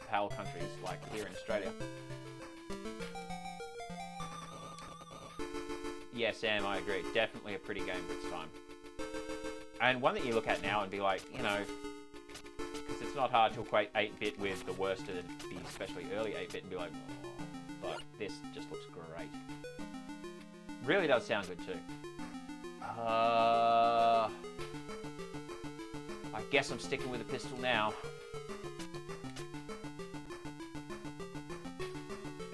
PAL countries like here in Australia. Yeah, Sam, I agree. Definitely a pretty game for its time. And one that you look at now and be like, you know, because it's not hard to equate 8-bit with the worst of the especially early 8-bit and be like, oh, but this just looks great. Really does sound good too. I guess I'm sticking with the pistol now.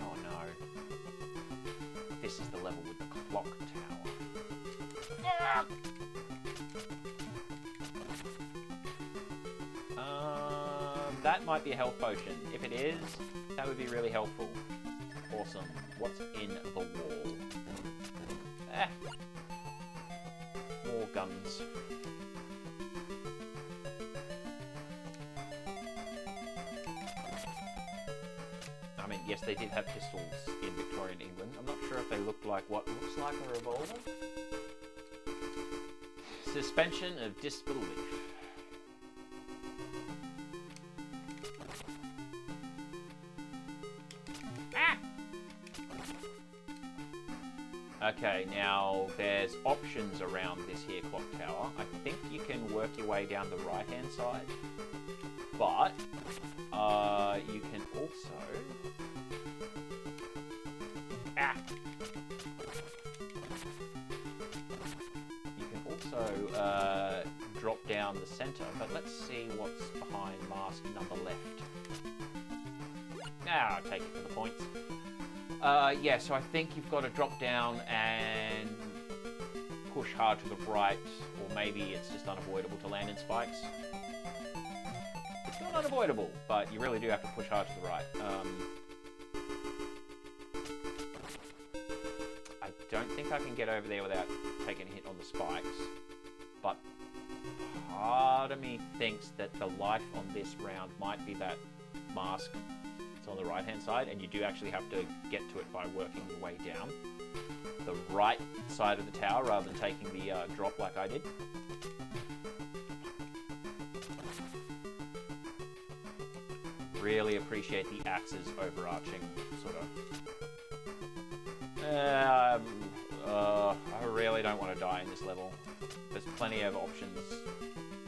Oh no. This is the level with the clock tower. That might be a health potion. If it is, that would be really helpful. Awesome. What's in the wall? More guns. I mean, yes, they did have pistols in Victorian England. I'm not sure if they looked like what looks like a revolver. Suspension of disbelief. Okay, now there's options around this here clock tower. I think you can work your way down the right-hand side but you can also... You can also drop down the center, but let's see what's behind mask number left. I'll take it for the points. Yeah, so I think you've got to drop down and push hard to the right, or maybe it's just unavoidable to land in spikes. It's not unavoidable, but you really do have to push hard to the right. I don't think I can get over there without taking a hit on the spikes, but part of me thinks that the life on this round might be that mask that's on the right hand side, and you do actually have to get to it by working your way down the right side of the tower rather than taking the drop like I did. Really appreciate the axe's overarching sort of... I really don't want to die in this level. There's plenty of options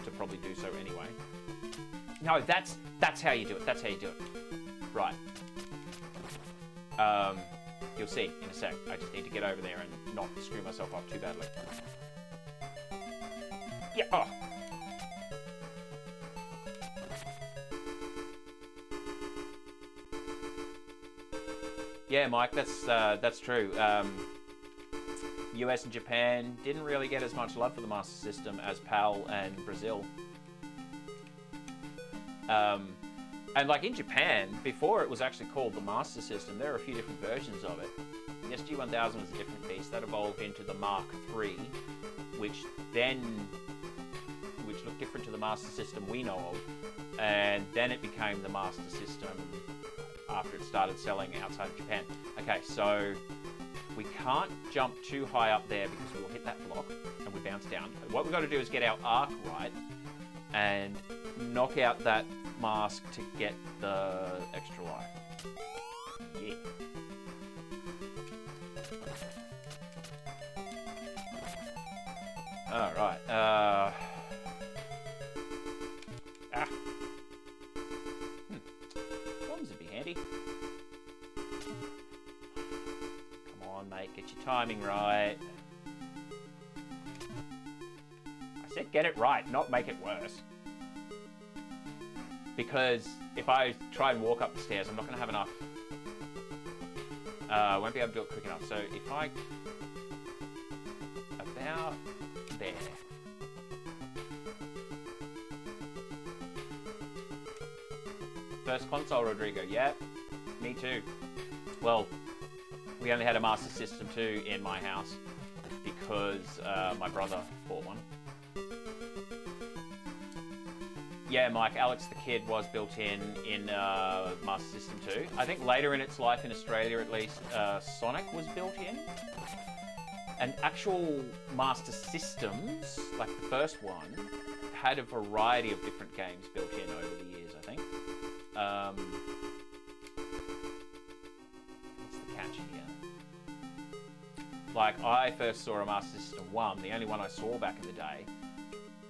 to probably do so anyway. No, that's how you do it. That's how you do it. Right. You'll see in a sec. I just need to get over there and not screw myself up too badly. Yeah. Oh. Yeah, Mike. That's true. US and Japan didn't really get as much love for the Master System as PAL and Brazil. And like in Japan, before it was actually called the Master System, there are a few different versions of it. The SG-1000 was a different beast. That evolved into the Mark III, which looked different to the Master System we know of. And then it became the Master System after it started selling outside of Japan. Okay, so we can't jump too high up there because we'll hit that block and we bounce down. What we've got to do is get our arc right and knock out that mask to get the extra life. Yeah. Alright, Bombs would be handy. Come on, mate, get your timing right. I said get it right, not make it worse. Because if I try and walk up the stairs, I'm not going to have enough. I won't be able to do it quick enough. So if I... about there. First console, Rodrigo. Yeah, me too. Well, we only had a Master System 2 in my house because my brother bought one. Yeah, Mike, Alex the Kid was built in Master System 2. I think later in its life, in Australia at least, Sonic was built in. And actual Master Systems, like the first one, had a variety of different games built in over the years, I think. What's the catch here? Like, I first saw a Master System 1, the only one I saw back in the day,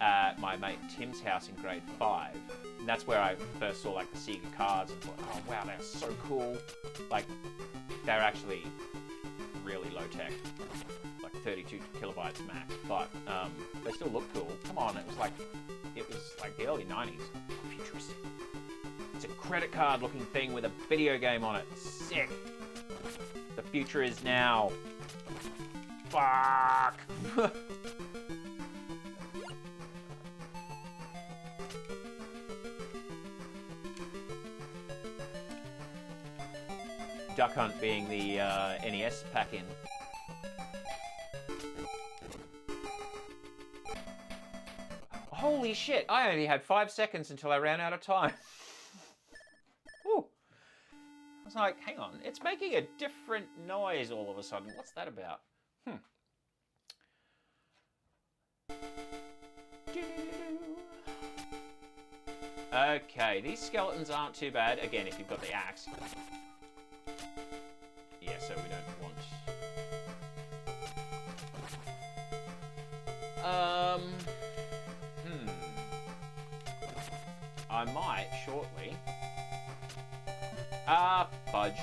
at my mate Tim's house in grade 5. And that's where I first saw like the Sega cards and thought, oh wow, they're so cool. Like, they're actually really low tech, like 32 kilobytes max, but they still look cool. Come on, it was like the early 90s. Futuristic. It's a credit card looking thing with a video game on it. Sick. The future is now. Fuck. Duck Hunt being the NES pack-in. Holy shit, I only had 5 seconds until I ran out of time. Ooh. I was like, hang on, it's making a different noise all of a sudden. What's that about? Okay, these skeletons aren't too bad. Again, if you've got the axe. Yeah, so we don't want... I might shortly. Fudge.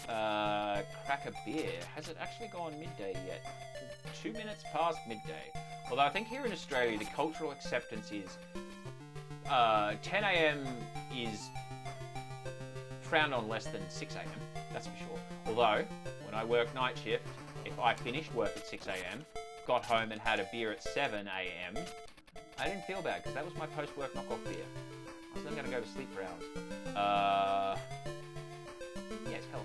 Crack a beer. Has it actually gone midday yet? 2 minutes past midday. Although I think here in Australia, the cultural acceptance is 10 a.m. is frowned on less than 6 a.m. That's for sure. Although, when I work night shift, if I finished work at 6 a.m., got home and had a beer at 7 a.m., I didn't feel bad because that was my post-work knockoff beer. I was then going to go to sleep for hours. Yeah, it's hell.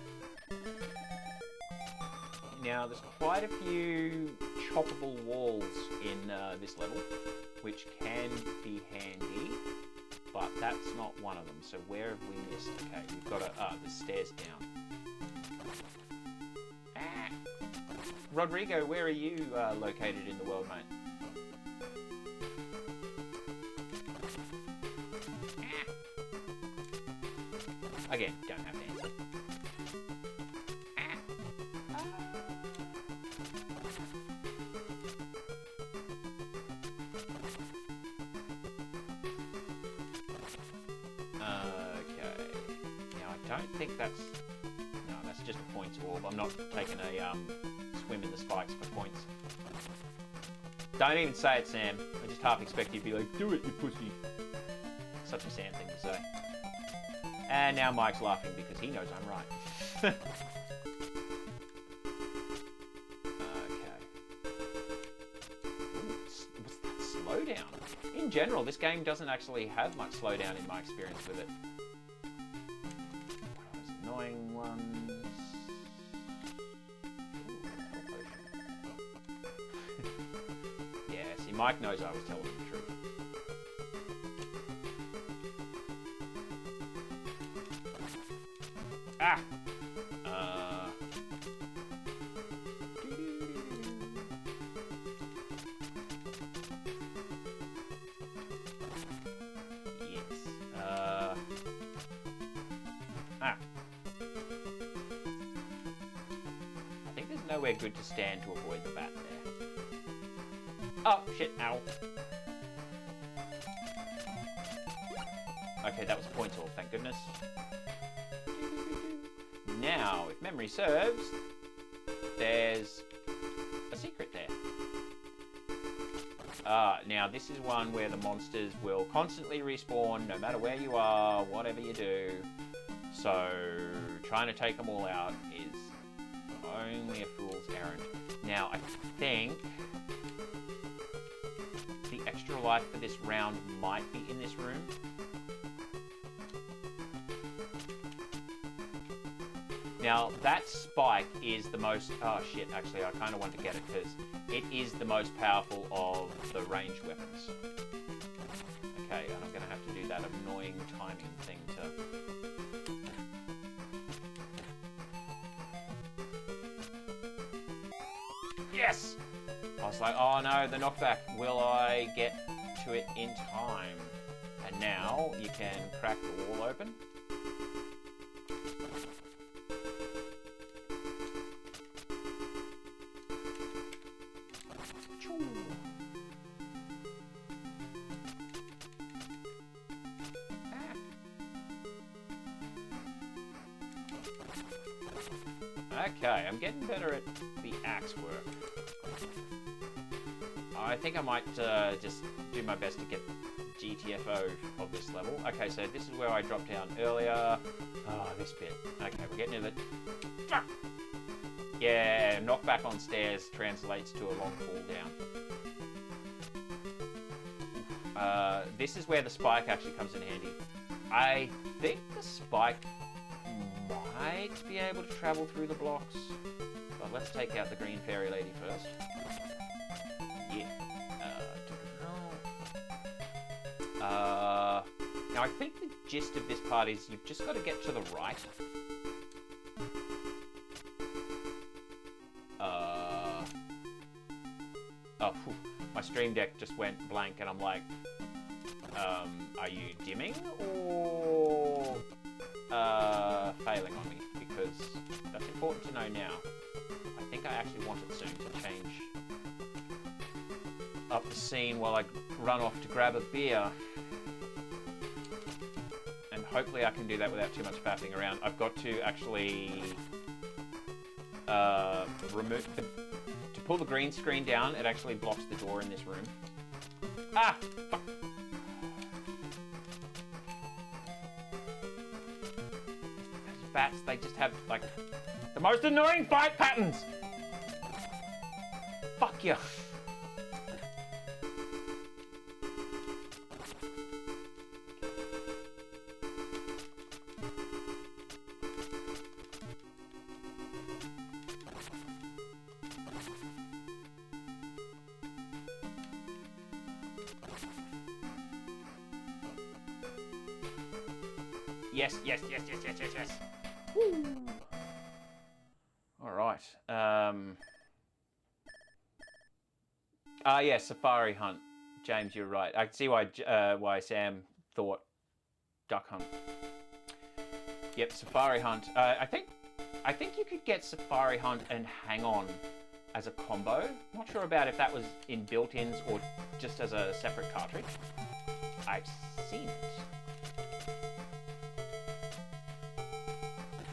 Now, there's quite a few choppable walls in this level, which can be handy, but that's not one of them. So where have we missed? Okay, we've got the stairs down. Ah! Rodrigo, where are you located in the world, mate? Ah! Again, don't have to answer. I don't think that's... No, that's just a points orb. I'm not taking a swim in the spikes for points. Don't even say it, Sam. I just half expect you to be like, do it, you pussy. Such a Sam thing to say. And now Mike's laughing because he knows I'm right. Okay. Ooh, what's that slowdown? In general, this game doesn't actually have much slowdown in my experience with it. Annoying ones. Yeah, see, Mike knows I was telling the truth. Ah! Yes. Nowhere good to stand to avoid the bat there. Oh, shit, ow. Okay, that was a point orb, thank goodness. Now, if memory serves, there's a secret there. Now this is one where the monsters will constantly respawn no matter where you are, whatever you do. So, trying to take them all out is only a fool's errand. Now, I think the extra life for this round might be in this room. Now, that spike is the most... Oh, shit, actually, I kind of want to get it because it is the most powerful of the ranged weapons. Okay, and I'm going to have to do that annoying timing thing to... Yes! I was like, oh no, the knockback. Will I get to it in time? And now you can crack the wall open. Okay, I'm getting better at the axe work. I think I might just do my best to get GTFO of this level. Okay, so this is where I dropped down earlier. Oh, this bit. Okay, we're getting to the... Ah! Yeah, knockback on stairs translates to a long fall down. This is where the spike actually comes in handy. I think the spike might be able to travel through the blocks. But let's take out the green fairy lady first. Yeah. Now I think the gist of this part is you've just got to get to the right. Oh, whew. My stream deck just went blank and I'm like, are you dimming or failing on me? Because that's important to know now. I think I actually want it soon to change up the scene while I run off to grab a beer. hopefully I can do that without too much faffing around. I've got to actually remove to pull the green screen down. It actually blocks the door in this room. Ah, fuck. Those bats, they just have like the most annoying fight patterns. Fuck you. Yes, yes, yes, yes, yes, yes, yes. Woo. All right. Yeah, Safari Hunt. James, you're right. I can see why Sam thought Duck Hunt. Yep, Safari Hunt. I think you could get Safari Hunt and Hang On as a combo. Not sure about if that was in built-ins or just as a separate cartridge. I've seen it.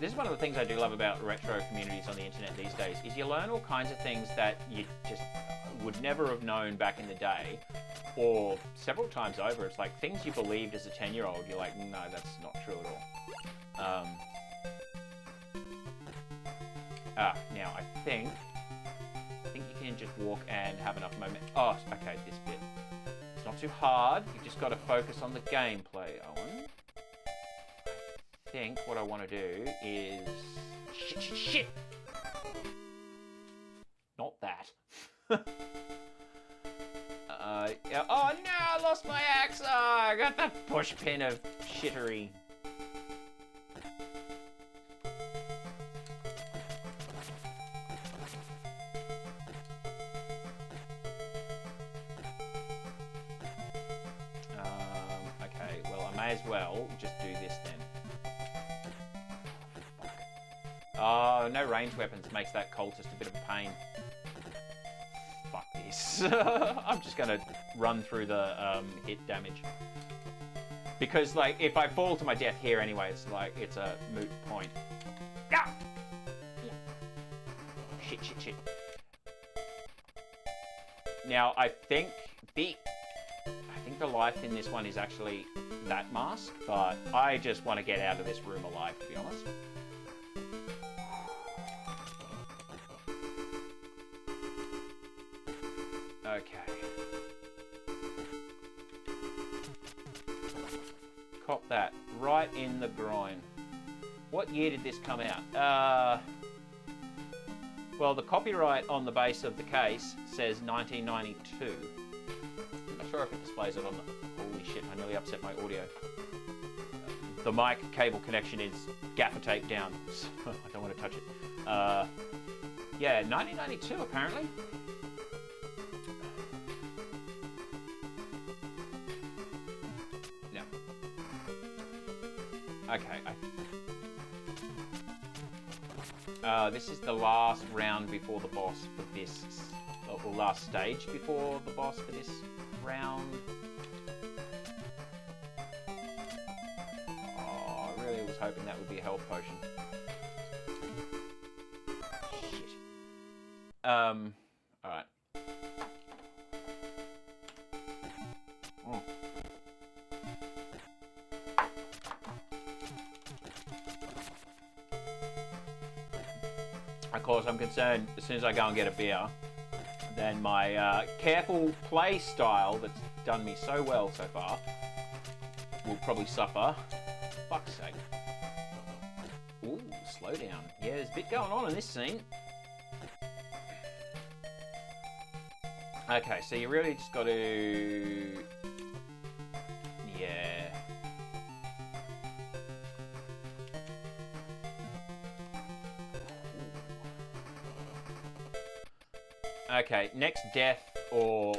This is one of the things I do love about retro communities on the internet these days, is you learn all kinds of things that you just would never have known back in the day, or several times over. It's like things you believed as a 10-year-old, you're like, no, that's not true at all. Now I think you can just walk and have enough moment. Oh, okay, this bit. It's not too hard, you've just got to focus on the gameplay, Owen. I think what I want to do is... Shit! Not that. Oh no, I lost my axe! Oh, I got the push pin of shittery. Okay, well I may as well just do this then. Oh, no ranged weapons makes that cultist a bit of a pain. Fuck this. I'm just gonna run through the hit damage. Because, like, if I fall to my death here anyway, it's like, it's a moot point. Ah! Shit. Now, I think the life in this one is actually that mask, but I just want to get out of this room alive, to be honest. Okay. Cop that. Right in the groin. What year did this come out? Well, the copyright on the base of the case says 1992. I'm not sure if it displays it on the... Holy shit, I nearly upset my audio. The mic cable connection is gaffer tape down. So I don't want to touch it. Yeah, 1992 apparently. Okay, this is the last round before the boss for this, or last stage before the boss for this round. Oh, I really was hoping that would be a health potion. Shit. Alright. Oh. Of course, I'm concerned as soon as I go and get a beer, then my careful play style that's done me so well so far will probably suffer. Fuck's sake. Ooh, slow down. Yeah, there's a bit going on in this scene. Okay, so you really just got to... Yeah. Okay, next death or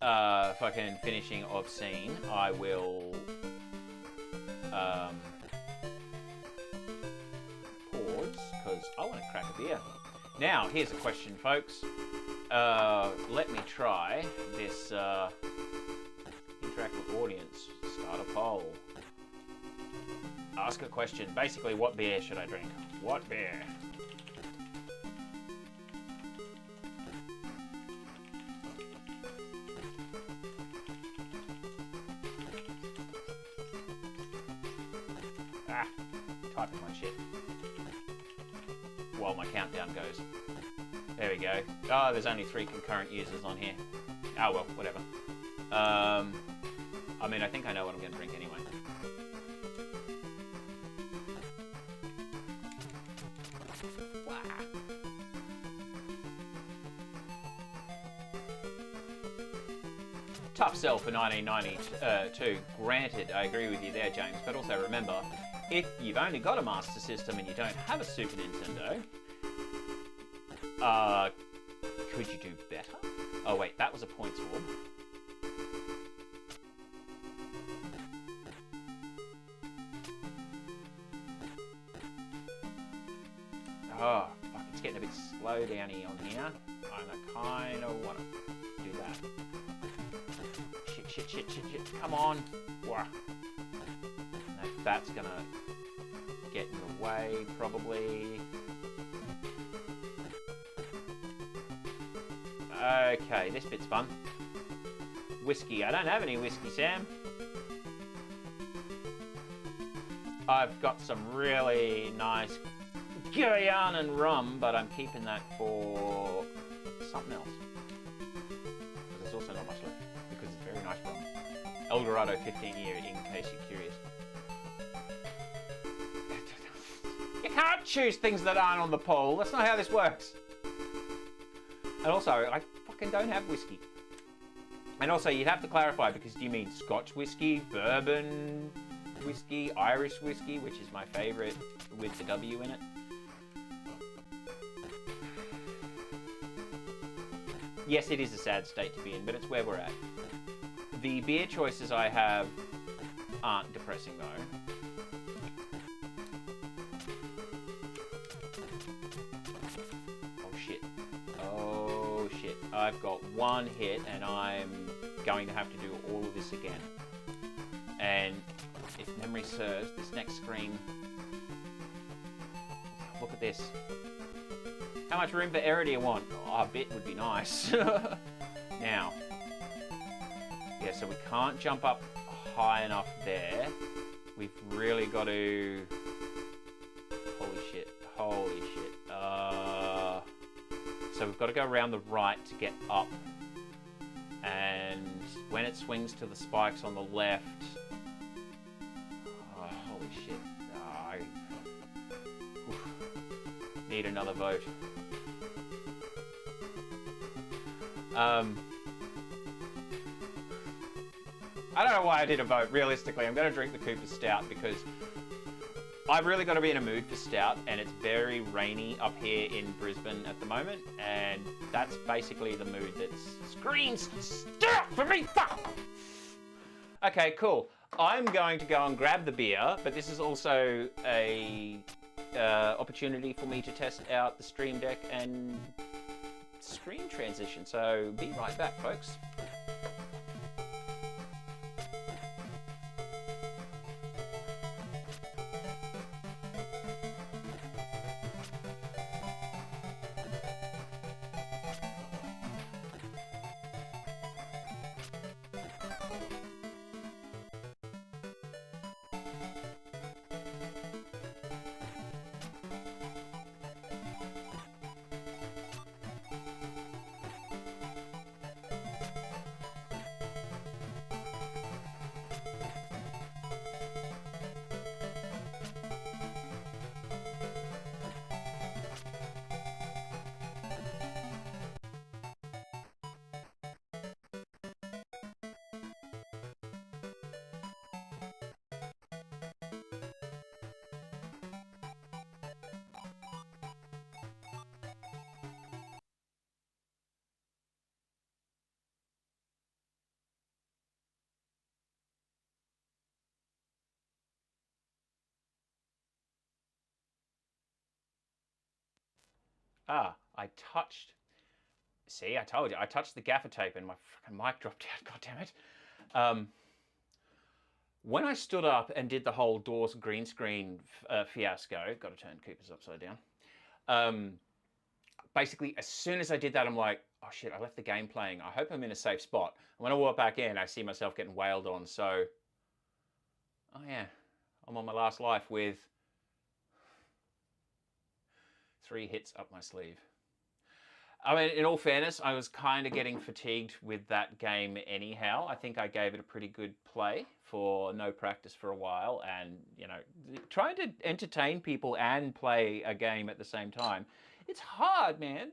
fucking finishing of scene, I will pause because I want to crack a beer. Now, here's a question, folks. Let me try this interact with audience. Start a poll. Ask a question. Basically, what beer should I drink? What beer? Ah, typing my shit. While my countdown goes. There we go. Oh, there's only 3 concurrent users on here. Oh well, whatever. I mean, I think I know what I'm going to drink anyway. Wow. Tough sell for 1992. Granted, I agree with you there, James, but also remember, if you've only got a Master System and you don't have a Super Nintendo, could you do better? Oh wait, that was a points orb. Oh, fuck, it's getting a bit slow downy on here. I kind of want to do that. Shit. Come on. Wow. That's going to get in the way, probably. Okay, this bit's fun. Whiskey. I don't have any whiskey, Sam. I've got some really nice Guyanan rum, but I'm keeping that for something else. There's also not much left, because it's very nice rum. Eldorado 15-year, in case you're curious. You can't choose things that aren't on the poll. That's not how this works. And also, I fucking don't have whiskey. And also, you'd have to clarify, because do you mean Scotch whiskey, bourbon whiskey, Irish whiskey, which is my favourite with the W in it? Yes, it is a sad state to be in, but it's where we're at. The beer choices I have aren't depressing, though. Oh shit. I've got 1 hit, and I'm going to have to do all of this again. And if memory serves, this next screen... Look at this. How much room for error do you want? Oh, a bit would be nice. Now. Yeah, so we can't jump up high enough there. We've really got to... Holy shit. So we've got to go around the right to get up. And when it swings to the spikes on the left... Oh, holy shit. Need another vote. I don't know why I did a vote. Realistically, I'm going to drink the Cooper Stout because I've really got to be in a mood for Stout, and it's very rainy up here in Brisbane at the moment, and that's basically the mood that screams Stout for me. Fuck! Okay, cool. I'm going to go and grab the beer, but this is also a opportunity for me to test out the Stream Deck and screen transition. So be right back, folks. Ah, I touched... See, I told you. I touched the gaffer tape and my fucking mic dropped out. God damn it. When I stood up and did the whole doors green screen fiasco, got to turn Cooper's upside down. Basically, as soon as I did that, I'm like, oh shit, I left the game playing. I hope I'm in a safe spot. And when I walk back in, I see myself getting wailed on. So, oh yeah, I'm on my last life with 3 hits up my sleeve. I mean, in all fairness, I was kind of getting fatigued with that game anyhow. I think I gave it a pretty good play for no practice for a while, and, you know, trying to entertain people and play a game at the same time, it's hard, man.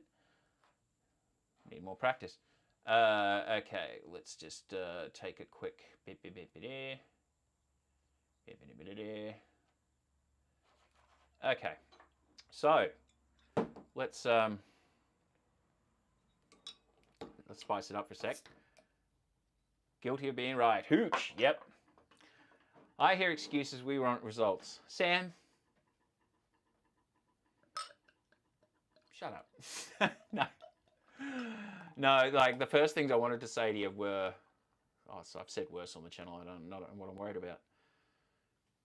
Need more practice. Okay, let's just take a quick Okay, so let's spice it up for a sec. Guilty of being right. Hooch. Yep. I hear excuses. We want results. Sam. Shut up. No. No, like the first things I wanted to say to you were, oh, so I've said worse on the channel. I don't know what I'm worried about.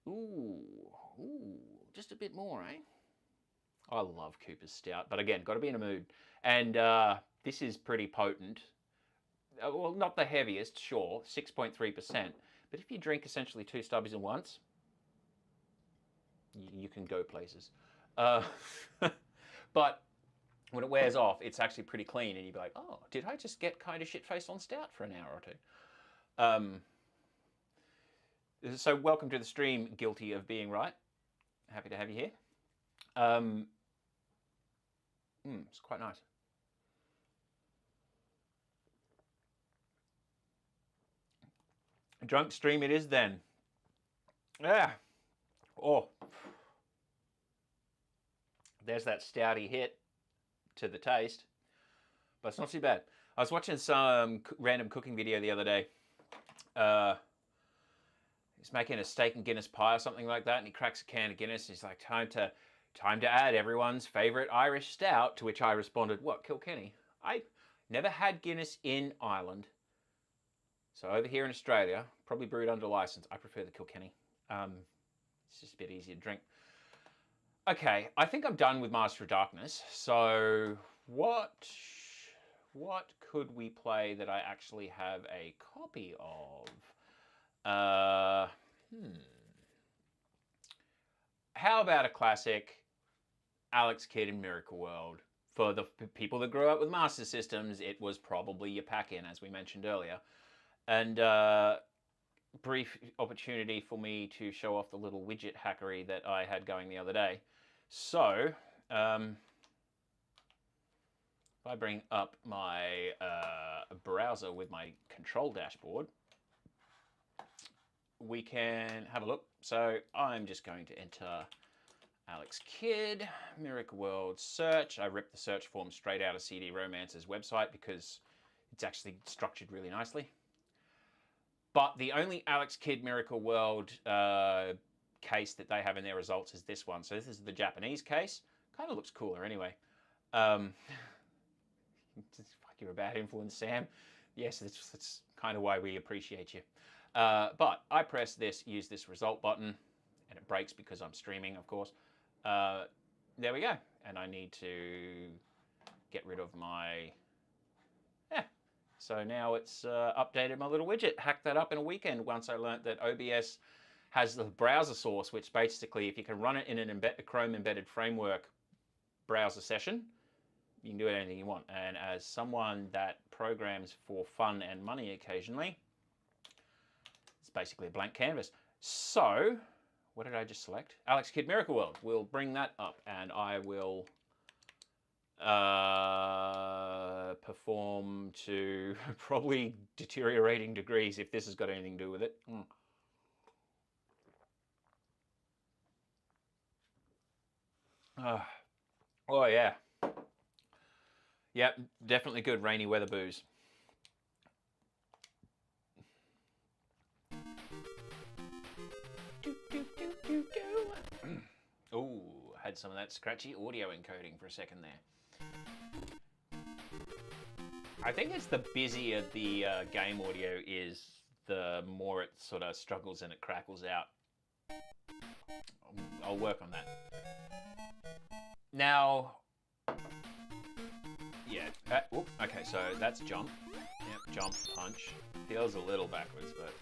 Ooh, just a bit more, eh? I love Cooper's Stout, but again, got to be in a mood. And this is pretty potent. Well, not the heaviest, sure, 6.3%. But if you drink essentially 2 stubbies at once, you can go places. But when it wears off, it's actually pretty clean, and you'd be like, oh, did I just get kind of shit-faced on Stout for an hour or two? So welcome to the stream, Guilty of Being Right. Happy to have you here. It's quite nice. Drunk stream it is then. Yeah. Oh. There's that stouty hit to the taste. But it's not too bad. I was watching some random cooking video the other day. He's making a steak and Guinness pie or something like that, and he cracks a can of Guinness, and he's like, time to add everyone's favourite Irish stout, to which I responded, what, Kilkenny? I never had Guinness in Ireland. So over here in Australia, probably brewed under license, I prefer the Kilkenny. It's just a bit easier to drink. Okay, I think I'm done with Master of Darkness. So what could we play that I actually have a copy of? How about a classic Alex Kidd in Miracle World? For the people that grew up with Master Systems, it was probably your pack-in, as we mentioned earlier. And brief opportunity for me to show off the little widget hackery that I had going the other day. So, if I bring up my browser with my control dashboard, we can have a look. So I'm just going to enter Alex Kidd, Miracle World search. I ripped the search form straight out of CD Romance's website because it's actually structured really nicely. But the only Alex Kidd Miracle World case that they have in their results is this one. So this is the Japanese case. Kind of looks cooler anyway. Fuck, you're a bad influence, Sam. Yes, that's kind of why we appreciate you. But I press this, use this result button, and it breaks because I'm streaming, of course. There we go. And I need to get rid of my... Yeah. So now it's updated my little widget. Hacked that up in a weekend once I learned that OBS has the browser source, which basically, if you can run it in a Chrome embedded framework browser session, you can do anything you want. And as someone that programs for fun and money occasionally, it's basically a blank canvas. So, what did I just select? Alex Kidd Miracle World. We'll bring that up, and I will perform to probably deteriorating degrees if this has got anything to do with it. Oh yeah. Yep, definitely good rainy weather booze. Ooh, had some of that scratchy audio encoding for a second there. I think it's the busier the game audio is, the more it sort of struggles and it crackles out. I'll work on that. Now, yeah. Okay, so that's jump. Yep, jump, punch. Feels a little backwards, but...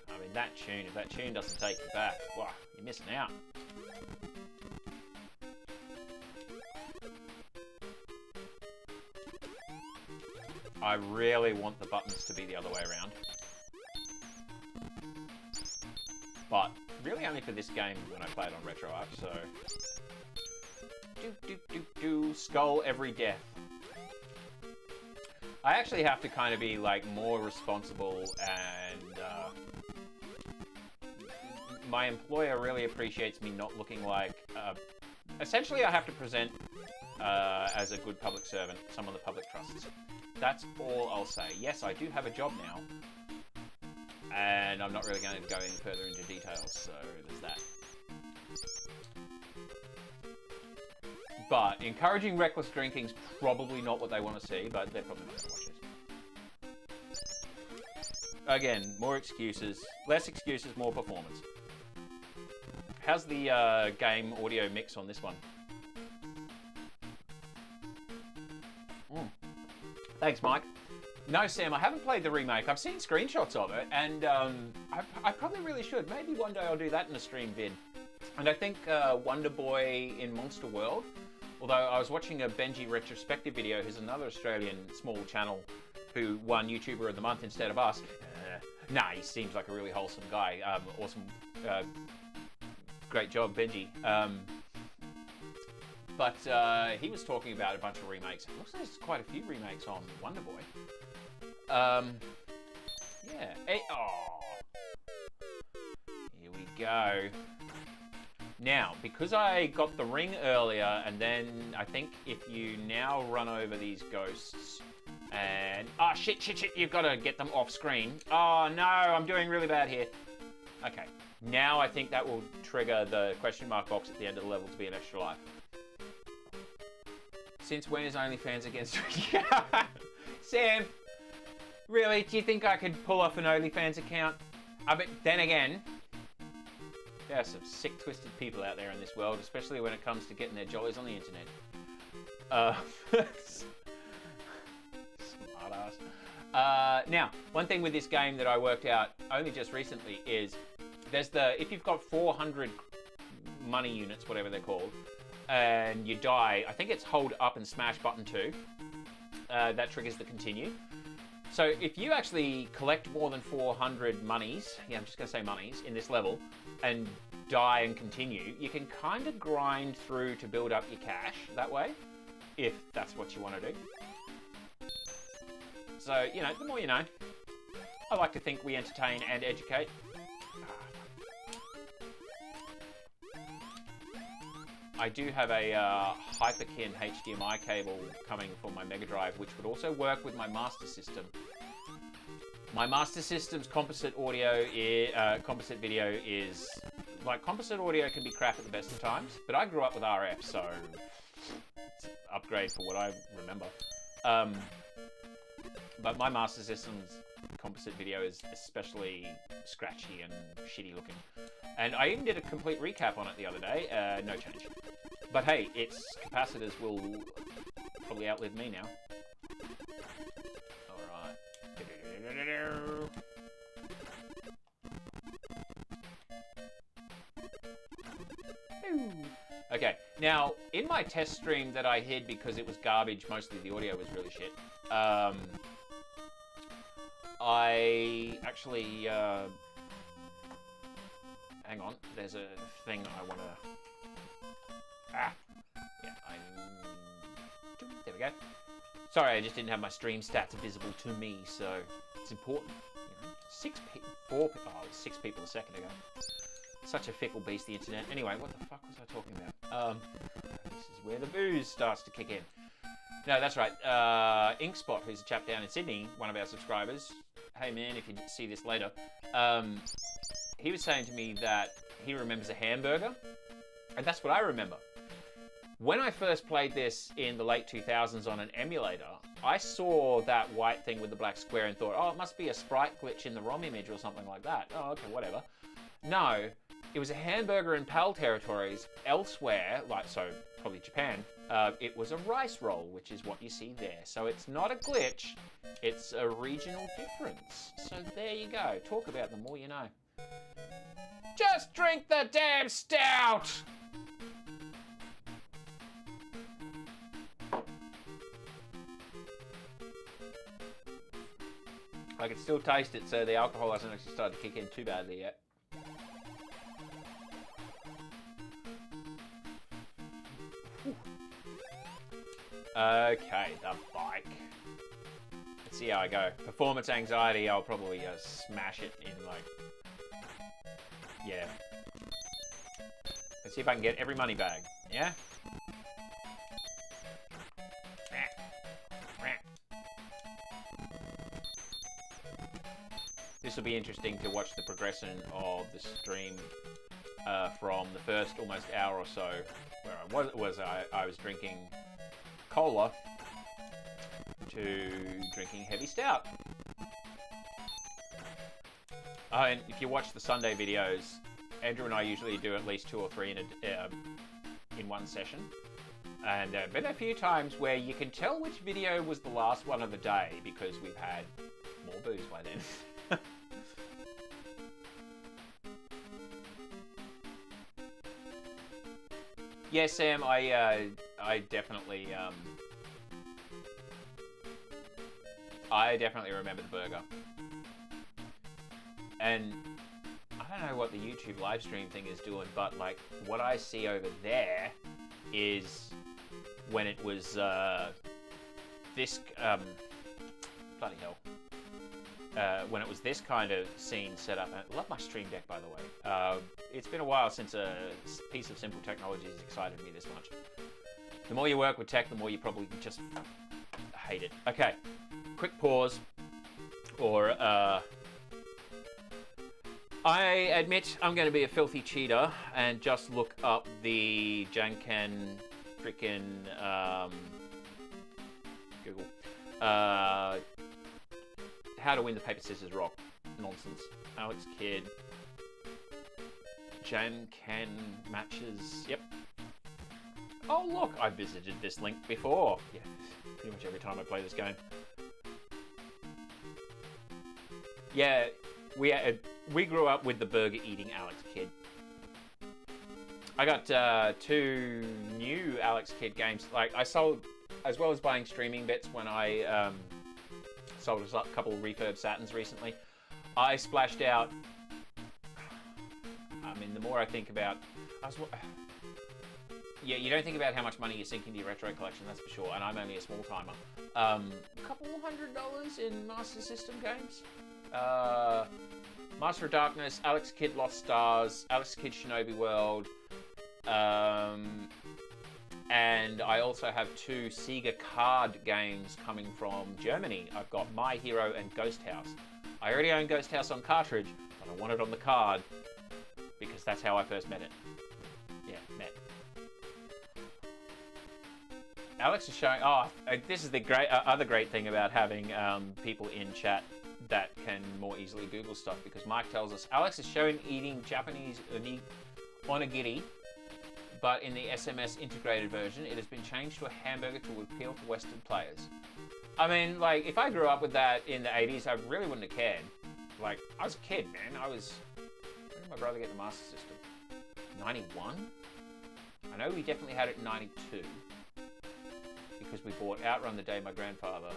I mean, that tune, if that tune doesn't take you back, wow, you're missing out. I really want the buttons to be the other way around. But really only for this game when I play it on RetroArch, so... Skull every death. I actually have to kind of be like more responsible, and my employer really appreciates me not looking like... essentially I have to present as a good public servant, someone the public trusts. That's all I'll say. Yes, I do have a job now, and I'm not really going to go any further into details, so there's that. But encouraging reckless drinking's probably not what they want to see, but they're probably not going to watch it. Again, more excuses. Less excuses, more performance. How's the game audio mix on this one? Thanks, Mike. No, Sam, I haven't played the remake. I've seen screenshots of it, and I probably really should. Maybe one day I'll do that in a stream vid. And I think Wonder Boy in Monster World, although I was watching a Benji retrospective video, who's another Australian small channel who won YouTuber of the Month instead of us. Nah, he seems like a really wholesome guy. Awesome. Great job, Benji. But he was talking about a bunch of remakes. It looks like there's quite a few remakes on Wonder Boy. Yeah. Hey, oh. Here we go. Now, because I got the ring earlier, and then I think if you now run over these ghosts, and... Oh, shit, you've got to get them off screen. Oh, no, I'm doing really bad here. Okay. Now I think that will trigger the question mark box at the end of the level to be an extra life. Since when is OnlyFans against... Sam, really? Do you think I could pull off an OnlyFans account? But then again, there are some sick, twisted people out there in this world, especially when it comes to getting their jollies on the internet. Smart ass. Now, one thing with this game that I worked out only just recently is there's if you've got 400 money units, whatever they're called, and you die, I think it's hold up and smash button 2. That triggers the continue. So if you actually collect more than 400 monies, yeah, I'm just going to say monies, in this level, and die and continue, you can kind of grind through to build up your cash that way, if that's what you want to do. So, you know, the more you know. I like to think we entertain and educate. I do have a Hyperkin HDMI cable coming for my Mega Drive, which would also work with my Master System. My Master System's composite audio, composite video is... Like, composite audio can be crap at the best of times, but I grew up with RF, so it's an upgrade for what I remember. But my Master System's composite video is especially scratchy and shitty looking. And I even did a complete recap on it the other day, no change. But hey, its capacitors will probably outlive me now. Alright. Okay, now, in my test stream that I hid because it was garbage, mostly the audio was really shit, I actually, hang on, there's a thing I want to... Yeah, there we go. Sorry, I just didn't have my stream stats visible to me, so it's important. You know, 6 people a second ago. Such a fickle beast, the internet. Anyway, what the fuck was I talking about? This is where the booze starts to kick in. No, that's right. Inkspot, who's a chap down in Sydney, one of our subscribers. Hey man, if you see this later. He was saying to me that he remembers a hamburger. And that's what I remember. When I first played this in the late 2000s on an emulator, I saw that white thing with the black square and thought, oh, it must be a sprite glitch in the ROM image or something like that. Oh, okay, whatever. No, it was a hamburger in PAL territories. Elsewhere, like, so probably Japan, it was a rice roll, which is what you see there. So it's not a glitch, it's a regional difference. So there you go. Talk about the more you know. Just drink the damn stout! I can still taste it, so the alcohol hasn't actually started to kick in too badly yet. Okay, the bike. Let's see how I go. Performance anxiety, I'll probably smash it in like... Yeah. Let's see if I can get every money bag. Yeah? This will be interesting to watch the progression of the stream from the first almost hour or so, where I was drinking cola to drinking heavy stout. And if you watch the Sunday videos, Andrew and I usually do at least 2 or 3 in one session. And been a few times where you can tell which video was the last one of the day because we've had more booze by then. Yeah, Sam, I definitely remember the burger. And I don't know what the YouTube live stream thing is doing, but like what I see over there is when it was this bloody hell. When it was this kind of scene set up. I love my Stream Deck, by the way. It's been a while since a piece of simple technology has excited me this much. The more you work with tech, the more you probably just hate it. Okay, quick pause. Or, I admit I'm going to be a filthy cheater and just look up the Janken frickin' Google. How to win the paper, scissors, rock. Nonsense. Alex Kidd. Janken matches. Yep. Oh, look. I visited this link before. Yeah, pretty much every time I play this game. Yeah, we grew up with the burger-eating Alex Kidd. I got 2 new Alex Kidd games. Like, I sold, as well as buying streaming bits when I... sold a couple of refurb Saturns recently. I splashed out. I mean, the more I think about, yeah, you don't think about how much money you sink into your retro collection, that's for sure. And I'm only a small timer. A couple $100 in Master System games. Master of Darkness, Alex Kidd Lost Stars, Alex Kidd Shinobi World. And I also have 2 Sega card games coming from Germany. I've got My Hero and Ghost House. I already own Ghost House on cartridge, but I want it on the card because that's how I first met it. Yeah, met. Alex is showing... Oh, this is the great other great thing about having people in chat that can more easily Google stuff, because Mike tells us Alex is shown eating Japanese onigiri, but in the SMS integrated version, it has been changed to a hamburger to appeal to Western players. I mean, like, if I grew up with that in the 80s, I really wouldn't have cared. Like, I was a kid, man. When did my brother get the Master System? 91? I know we definitely had it in 92, because we bought Outrun the day my grandfather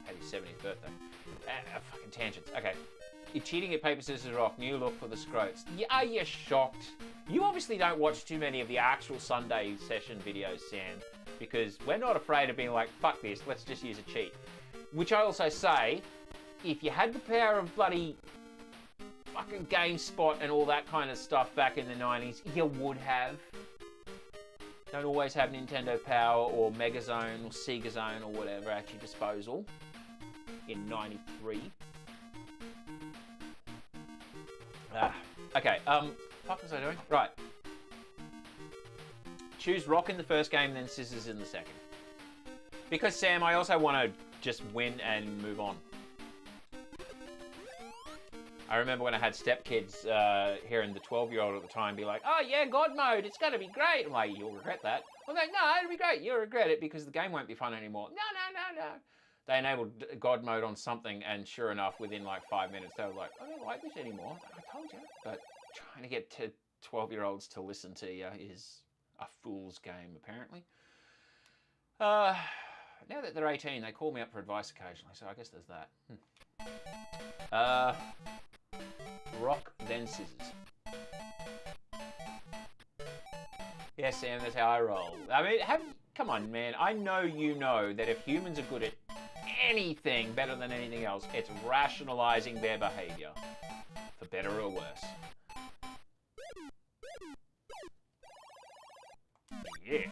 had his 70th birthday. Fucking tangents. Okay. You're cheating at Paper, Scissors, Rock. New look for the scrotes. Yeah, are you shocked? You obviously don't watch too many of the actual Sunday session videos, Sam, because we're not afraid of being like, fuck this, let's just use a cheat. Which I also say, if you had the power of bloody fucking GameSpot and all that kind of stuff back in the 90s, you would have. Don't always have Nintendo Power or Mega Zone or Sega Zone or whatever at your disposal in 93. Okay, fuck was I doing? Right. choose rock in the first game, then scissors in the second. Because, Sam, I also want to just win and move on. I remember when I had stepkids hearing the 12-year-old at the time be like, oh, yeah, God mode, it's going to be great. I'm like, you'll regret that. I'm like, no, it'll be great. You'll regret it because the game won't be fun anymore. No. They enabled God mode on something, and sure enough, within like 5 minutes, they were like, I don't like this anymore. I told you. But trying to get 12-year-olds to listen to you is a fool's game, apparently. Now that they're 18, they call me up for advice occasionally, so I guess there's that. Rock, then scissors. Yeah, Sam, that's how I roll. I mean, come on, man. I know you know that if humans are good at anything better than anything else, it's rationalizing their behavior, for better or worse. Yeah.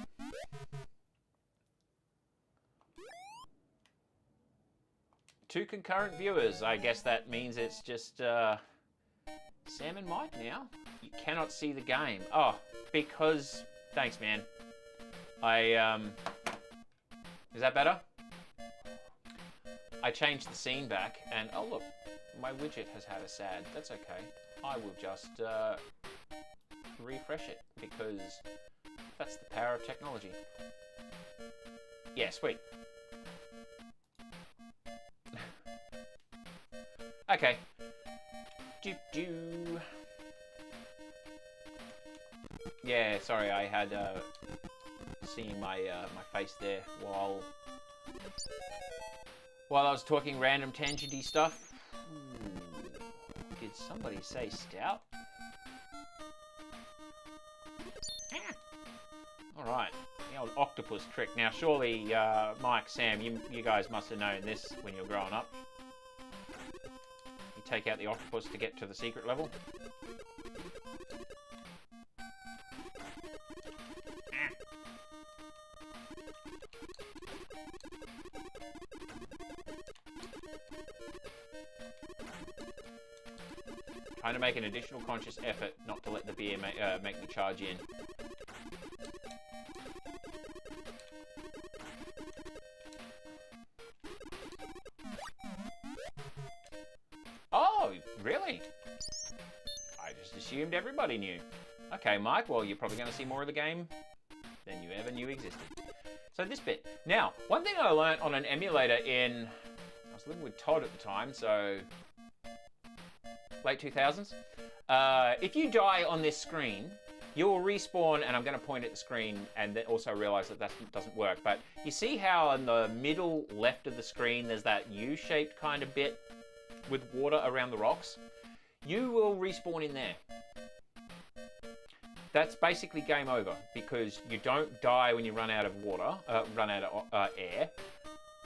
Two concurrent viewers. I guess that means it's just Sam and Mike now. You cannot see the game. Oh, because... Thanks, man. Is that better? I changed the scene back, and oh look, my widget has had a sad. That's okay. I will just refresh it, because that's the power of technology. Yeah, sweet. Okay. Yeah, sorry, I had seeing my face there while I was talking random tangenty stuff. Ooh, did somebody say stout? All right, the old octopus trick. Now, surely, Mike, Sam, you guys must have known this when you were growing up. You take out the octopus to get to the secret level. Trying to make an additional conscious effort not to let the beer make me charge in. Oh, really? I just assumed everybody knew. Okay, Mike, well, you're probably going to see more of the game than you ever knew existed. So this bit. Now, one thing I learned on an emulator I was living with Todd at the time, so... late 2000s. If you die on this screen, you will respawn, and I'm going to point at the screen and then also realize that that doesn't work. But you see how in the middle left of the screen there's that U-shaped kind of bit with water around the rocks? You will respawn in there. That's basically game over, because you don't die when you run out of water, run out of air,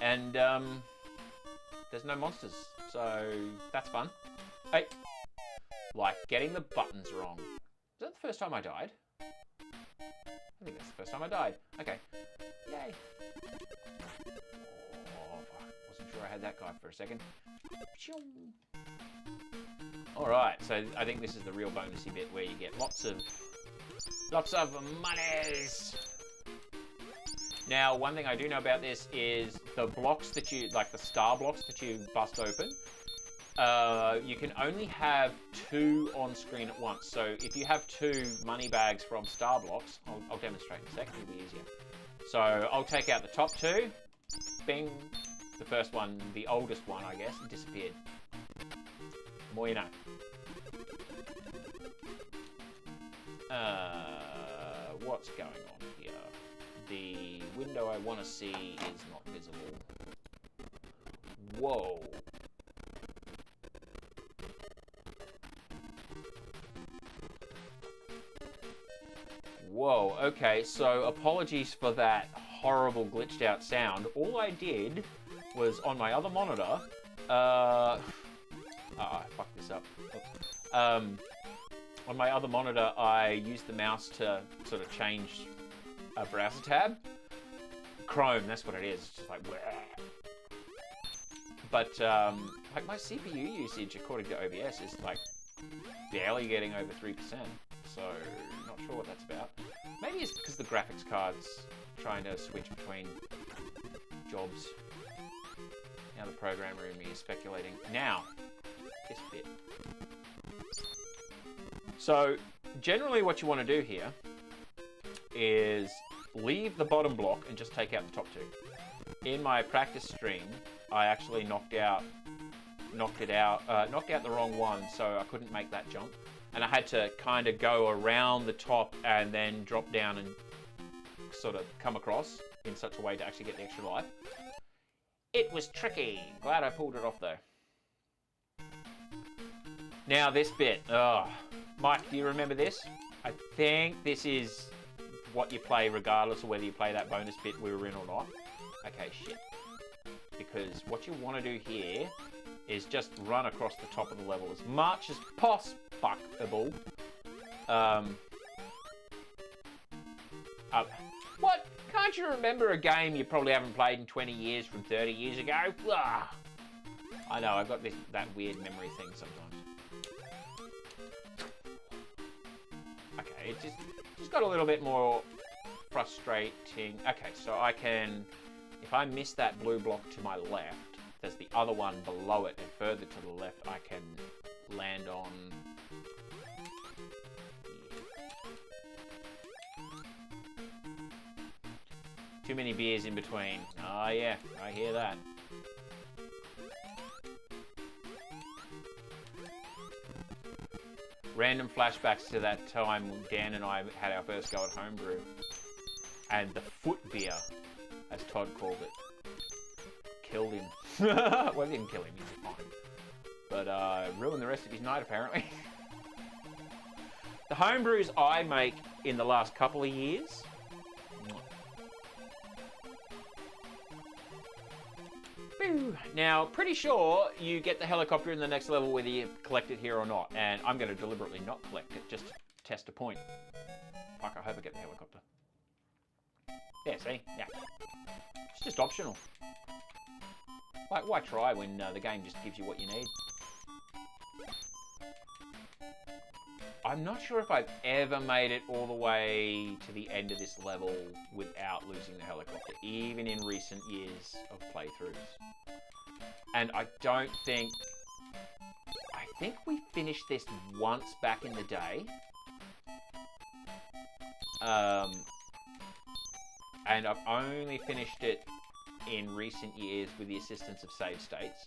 and there's no monsters, so that's fun. Hey, like getting the buttons wrong. Is that the first time I died? I think that's the first time I died. Okay, yay. Oh, fuck. Wasn't sure I had that guy for a second. All right, so I think this is the real bonusy bit where you get lots of monies. Now, one thing I do know about this is the blocks that you, like the star blocks that you bust open, you can only have 2 on screen at once. So if you have 2 money bags from star blocks, I'll demonstrate in a second, it'll be easier. So I'll take out the top 2, bing, the first one, the oldest one, I guess, disappeared. More you know. What's going on here? The window I want to see is not visible. Whoa. Whoa, okay, so apologies for that horrible glitched out sound. All I did was on my other monitor, I fucked this up. Oops. On my other monitor, I used the mouse to sort of change a browser tab. Chrome, that's what it is. It's just like, bleh. But like my CPU usage, according to OBS, is like barely getting over 3%. So not sure what that's about. Maybe Maybe it's because the graphics card's trying to switch between jobs. Now the programmer in me is speculating. Now, this bit. So, generally what you want to do here is leave the bottom block and just take out the top two. In my practice stream, I actually knocked out the wrong one, so I couldn't make that jump. And I had to kind of go around the top and then drop down and sort of come across in such a way to actually get the extra life. It was tricky. Glad I pulled it off though. Now this bit. Oh, Mike, do you remember this? I think this is what you play regardless of whether you play that bonus bit we were in or not. Okay, shit. Because what you want to do here is just run across the top of the level as much as possible. What? Can't you remember a game you probably haven't played in 20 years from 30 years ago? Ah. I know, I've got that weird memory thing sometimes. Okay, it just got a little bit more frustrating. Okay, so I can, if I miss that blue block to my left, there's the other one below it, and further to the left, I can land on. Too many beers in between. Oh yeah, I hear that. Random flashbacks to that time when Dan and I had our first go at homebrew. And the foot beer, as Todd called it, killed him. Well, it didn't kill him, he was fine. But ruined the rest of his night, apparently. The homebrews I make in the last couple of years. Now, pretty sure you get the helicopter in the next level whether you collect it here or not. And I'm going to deliberately not collect it, just to test a point. Fuck, I hope I get the helicopter. Yeah, see? Yeah. It's just optional. Like, why try when the game just gives you what you need? I'm not sure if I've ever made it all the way to the end of this level without losing the helicopter, even in recent years of playthroughs. And I don't think... I think we finished this once back in the day. And I've only finished it in recent years with the assistance of save states.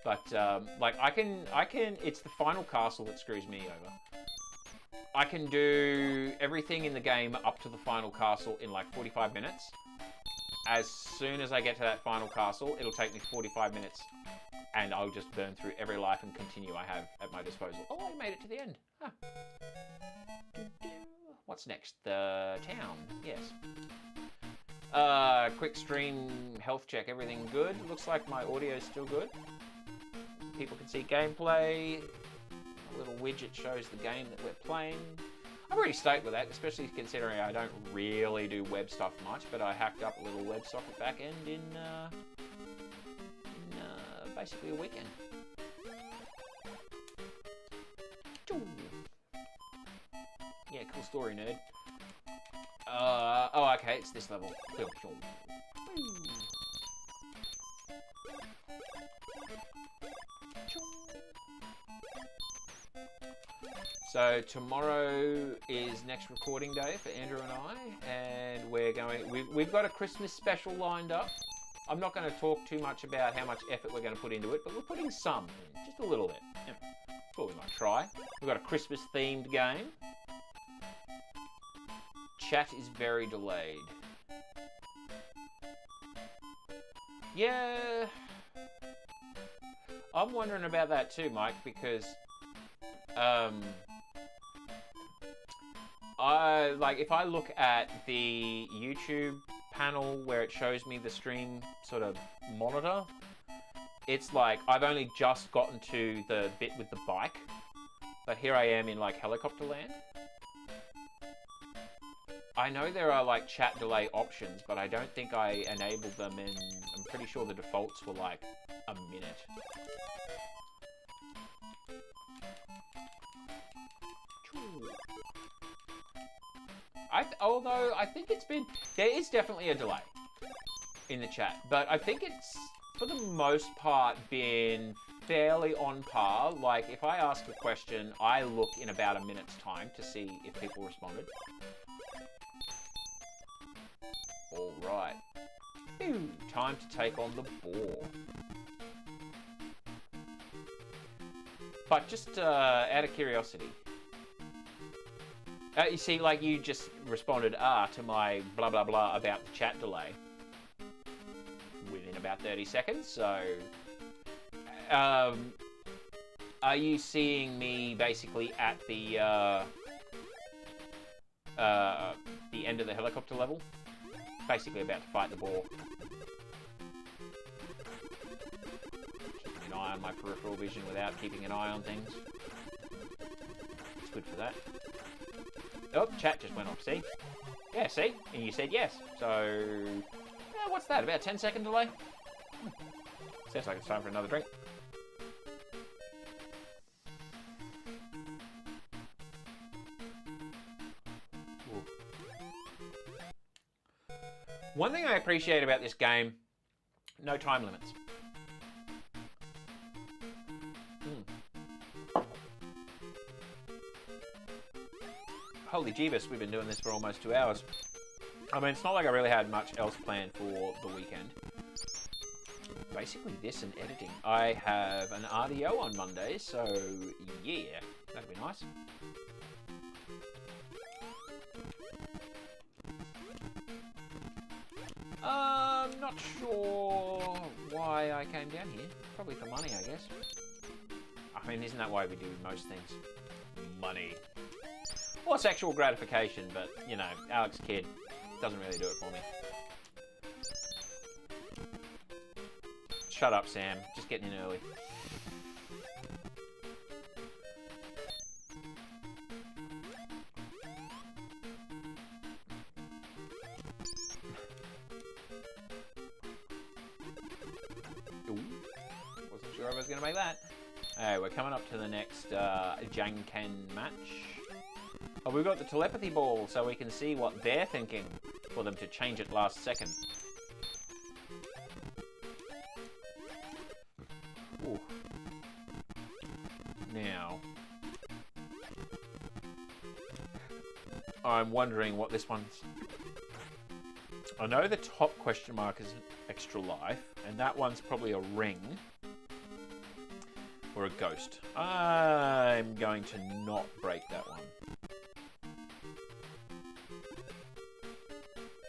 But, like, I can, it's the final castle that screws me over. I can do everything in the game up to the final castle in, like, 45 minutes. As soon as I get to that final castle, it'll take me 45 minutes, and I'll just burn through every life and continue I have at my disposal. Oh, I made it to the end. Huh. What's next? The town. Yes. Quick stream health check. Everything good? Looks like my audio is still good. People can see gameplay. A little widget shows the game that we're playing. I'm pretty stoked with that, especially considering I don't really do web stuff much, but I hacked up a little WebSocket backend in basically a weekend. Yeah, cool story, nerd. Oh, okay, it's this level. So tomorrow is next recording day for Andrew and I, and we've got a Christmas special lined up. I'm not going to talk too much about how much effort we're going to put into it, but we're putting some in, just a little bit. Yeah, thought we might try. We've got a Christmas themed game. Chat is very delayed. Yeah, I'm wondering about that too, Mike, because if I look at the YouTube panel where it shows me the stream sort of monitor, it's like I've only just gotten to the bit with the bike, but here I am in like helicopter land. I know there are like chat delay options, but I don't think I enabled them, and I'm pretty sure the defaults were like a minute. Although I think there is definitely a delay in the chat, but I think it's, for the most part, been fairly on par. Like, if I ask a question, I look in about a minute's time to see if people responded. All right. Ooh, time to take on the boar. But just out of curiosity, you see, like, you just responded to my blah blah blah about the chat delay within about 30 seconds. So, are you seeing me basically at the end of the helicopter level? Basically about to fight the boar. Keeping an eye on my peripheral vision without keeping an eye on things. It's good for that. Oh, chat just went off, see? Yeah, see? And you said yes. So, what's that, about 10-second delay? Sounds like it's time for another drink. One thing I appreciate about this game, no time limits. Holy Jeebus, we've been doing this for almost 2 hours. I mean, it's not like I really had much else planned for the weekend. Basically this and editing. I have an RDO on Monday, so yeah, that'd be nice. Not sure why I came down here. Probably for money, I guess. I mean, isn't that why we do most things? Money. Or sexual gratification, but, you know, Alex Kidd doesn't really do it for me. Shut up, Sam. Just getting in early. Wasn't sure I was going to make that. Alright, we're coming up to the next Janken match. Oh, we've got the telepathy ball, so we can see what they're thinking for them to change it last second. Ooh. Now, I'm wondering what this one's... I know the top question mark is extra life, and that one's probably a ring. Or a ghost. I'm going to not break that one.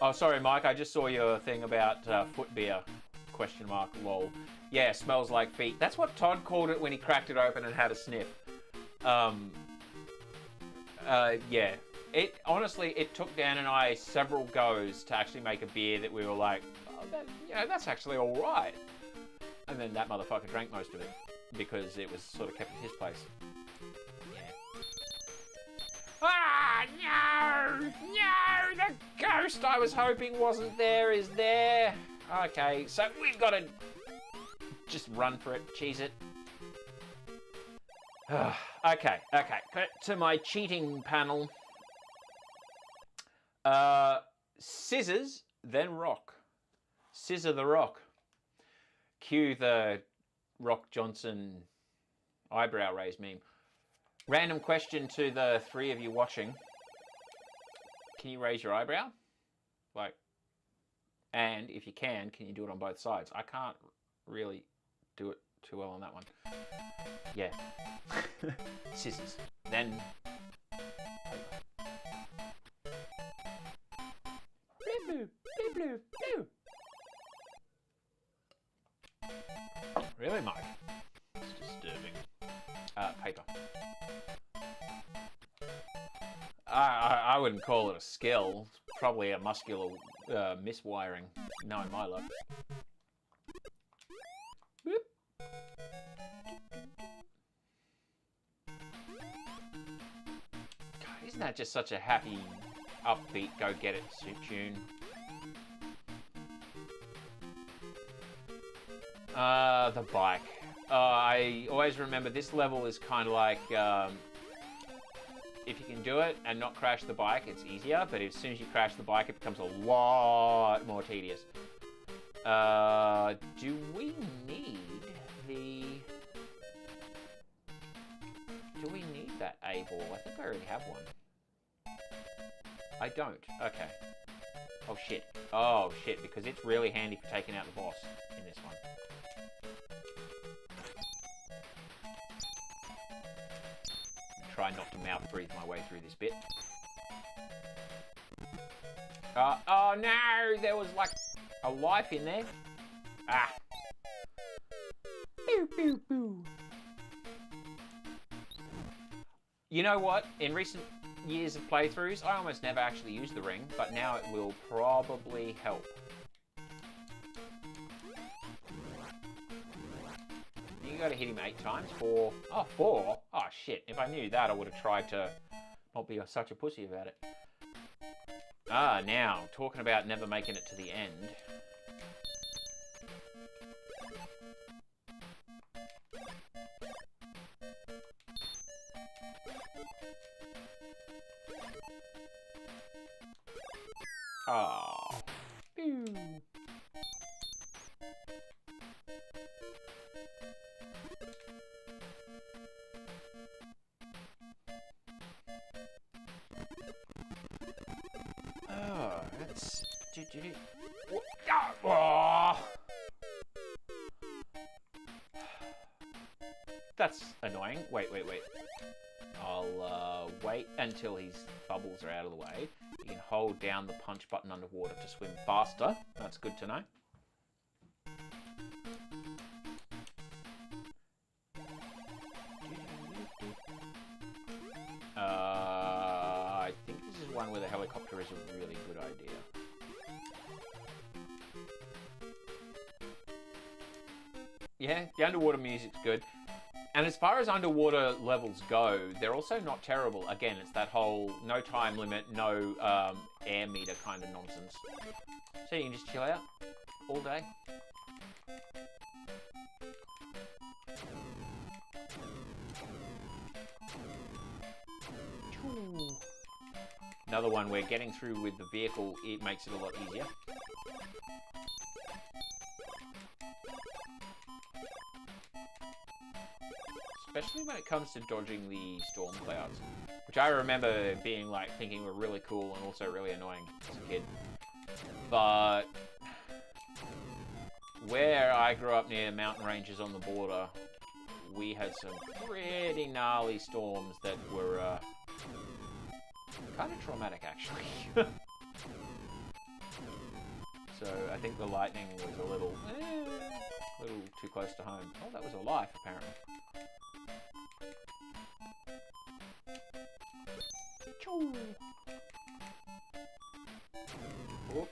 Oh, sorry, Mike. I just saw your thing about foot beer. Question mark. Lol. Yeah, smells like feet. That's what Todd called it when he cracked it open and had a sniff. Yeah. Honestly, it took Dan and I several goes to actually make a beer that we were like, oh, that's actually all right. And then that motherfucker drank most of it because it was sort of kept at his place. Ah, no! No! The ghost I was hoping wasn't there is there. Okay, so we've got to just run for it, cheese it. Okay. Back to my cheating panel. Scissors, then rock. Scissor the rock. Cue the Rock Johnson eyebrow raise meme. Random question to the three of you watching. Can you raise your eyebrow? Like, and if you can you do it on both sides? I can't really do it too well on that one. Yeah. Scissors. Then... Blue, blue, blue, blue. Really, Mike? It's disturbing. Paper. I wouldn't call it a skill. It's probably a muscular miswiring, knowing my luck. Boop. God, isn't that just such a happy, upbeat, go get it tune? The bike. I always remember this level is kind of like if you can do it and not crash the bike, it's easier. But as soon as you crash the bike, it becomes a lot more tedious. Do we need the... Do we need that A ball? I think I already have one. I don't. Okay. Oh shit. Oh shit, because it's really handy for taking out the boss in this one. Try not to mouth breathe my way through this bit. Oh no! There was like a life in there. Ah. Pew, pew, pew. You know what? In recent years of playthroughs, I almost never actually use the ring, but now it will probably help. You gotta hit him 8 times. 4. Oh, 4? Oh shit. If I knew that, I would have tried to not be such a pussy about it. Ah, now, talking about never making it to the end. Oh. Pew. Oh, that's... Oh. That's annoying. Wait. I'll wait until his bubbles are out of the way. You can hold down the punch button underwater to swim faster. That's good to know. I think this is one where the helicopter is a really good idea. Yeah, the underwater music's good. And as far as underwater levels go, they're also not terrible. Again, it's that whole no time limit, no air meter kind of nonsense. So you can just chill out all day. Another one where getting through with the vehicle, it makes it a lot easier. Especially when it comes to dodging the storm clouds, which I remember being like thinking were really cool and also really annoying as a kid. But where I grew up near mountain ranges on the border, we had some pretty gnarly storms that were kind of traumatic actually. So I think the lightning was a little too close to home. Oh, that was a life apparently. Whoop.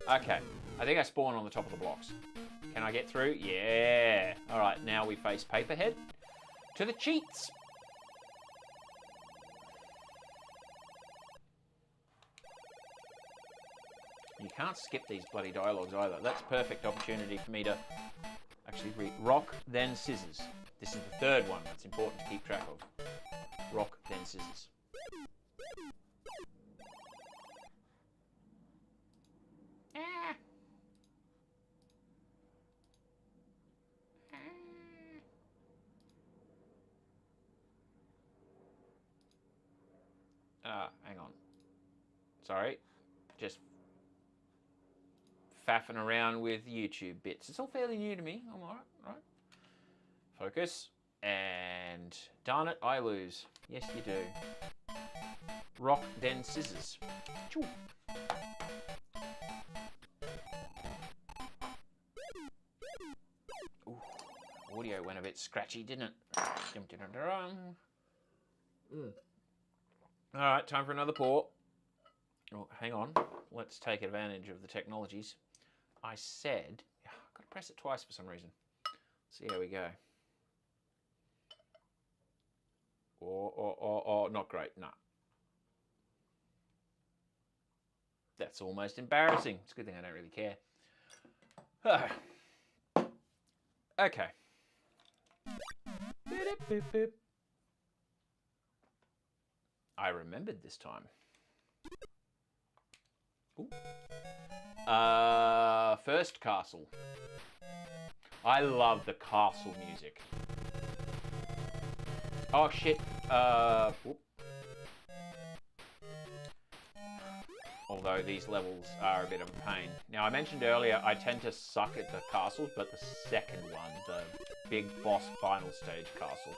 Okay, I think I spawn on the top of the blocks. Can I get through? Yeah. All right, now we face Paperhead to the cheats. You can't skip these bloody dialogues either. That's a perfect opportunity for me to actually read. Rock, then scissors. This is the third one that's important to keep track of. Rock, then scissors. Hang on. Sorry. Just faffing around with YouTube bits. It's all fairly new to me. I'm alright, right? Focus. And darn it, I lose. Yes, you do. Rock, then scissors. Choo. Ooh, audio went a bit scratchy, didn't it? Alright, time for another pour. Oh, hang on. Let's take advantage of the technologies. I said... I've got to press it twice for some reason. See how we go. Oh, not great. No. That's almost embarrassing. It's a good thing I don't really care. Okay. I remembered this time. Ooh. First castle. I love the castle music. Oh shit. Whoop. Although these levels are a bit of a pain. Now I mentioned earlier I tend to suck at the castles, but the second one, the big boss final stage castle.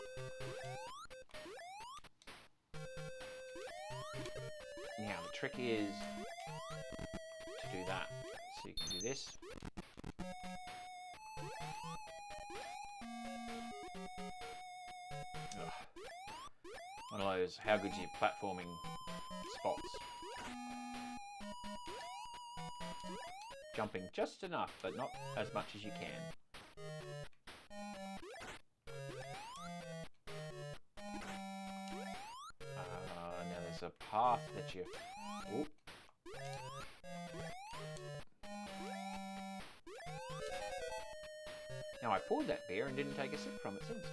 Now the trick is to do that. So you can do this. Ugh. One of those how good's your platforming spots. Jumping just enough, but not as much as you can. Now there's a path that you... Ooh. Now I poured that beer and didn't take a sip from it since.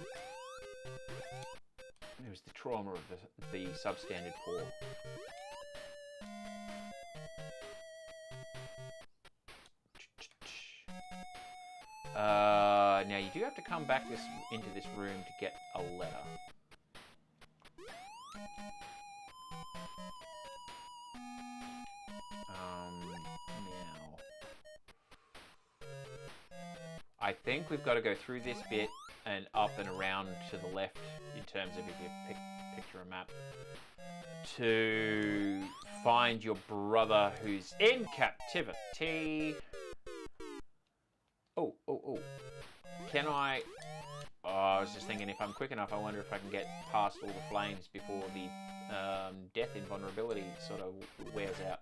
It was the trauma of the substandard pour. Now you do have to come back into this room to get a letter. Now I think we've got to go through this bit and up and around to the left in terms of if you picture a map to find your brother who's in captivity. Oh. Can I... Oh, I was just thinking if I'm quick enough, I wonder if I can get past all the flames before the death invulnerability sort of wears out.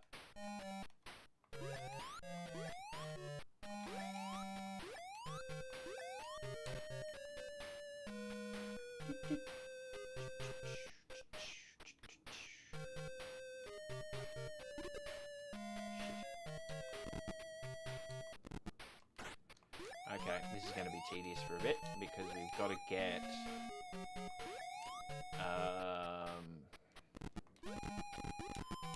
Okay, this is going to be tedious for a bit because we've got to get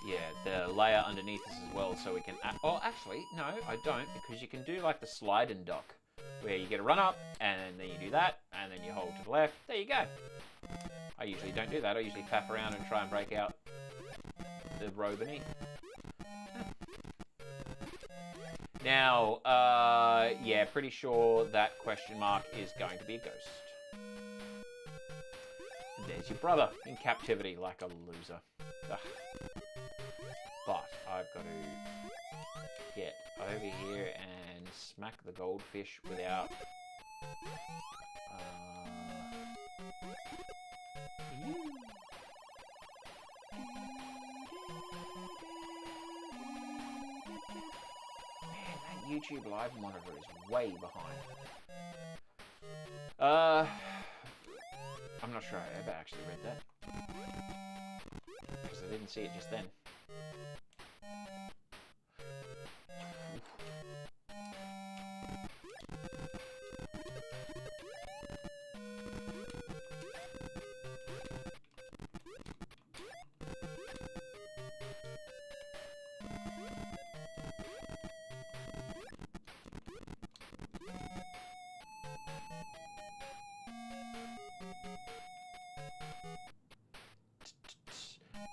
yeah, the layer underneath us as well, so we can oh actually no, I don't, because you can do like the slide and dock where you get a run up and then you do that and then you hold to the left. There you go. I usually don't do that. I usually faff around and try and break out the row beneath. Now, yeah, pretty sure that question mark is going to be a ghost. And there's your brother in captivity like a loser. Ugh. But I've got to get over here and smack the goldfish without... YouTube live monitor is way behind. I'm not sure I ever actually read that, because I didn't see it just then.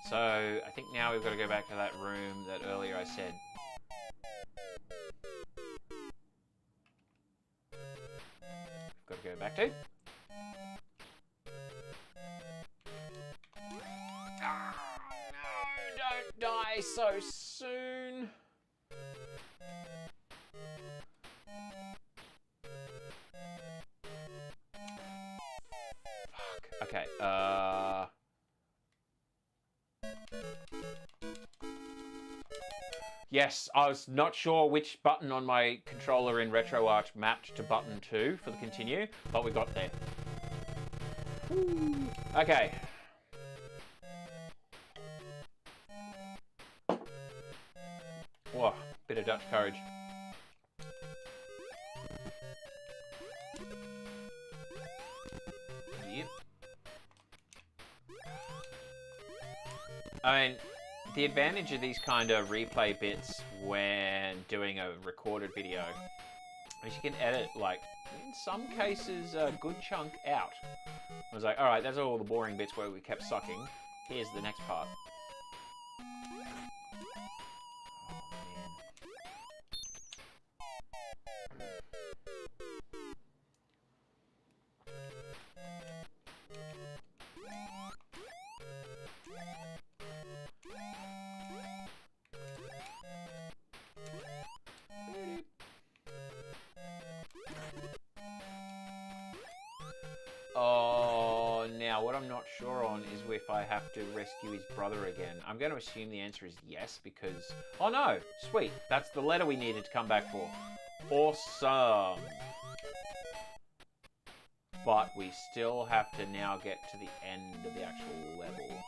So, I think now we've got to go back to that room that earlier I said. We've got to go back to. Oh, no, don't die so soon. Fuck. Okay, yes, I was not sure which button on my controller in RetroArch mapped to button 2 for the continue, but we got there. Woo. Okay. Whoa, bit of Dutch courage. Yep. I mean, the advantage of these kind of replay bits when doing a recorded video is you can edit, like, in some cases, a good chunk out. I was like, alright, that's all the boring bits where we kept sucking. Here's the next part. Oh, now what I'm not sure on is if I have to rescue his brother again. I'm going to assume the answer is yes, because... Oh no! Sweet! That's the letter we needed to come back for. Awesome! But we still have to now get to the end of the actual level.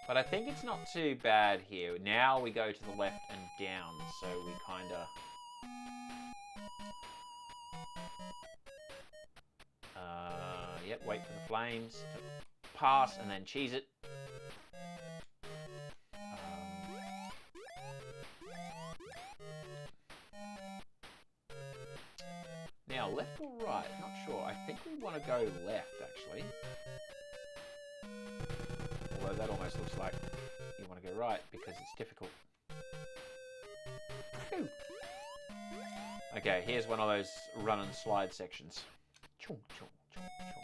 But I think it's not too bad here. Now we go to the left and down, so we kind of... Yep, wait for the flames to pass and then cheese it. Now, left or right? Not sure. I think we want to go left, actually. Although that almost looks like you want to go right because it's difficult. Ooh. Okay, here's one of those run and slide sections. Chung, chung, chung, chung.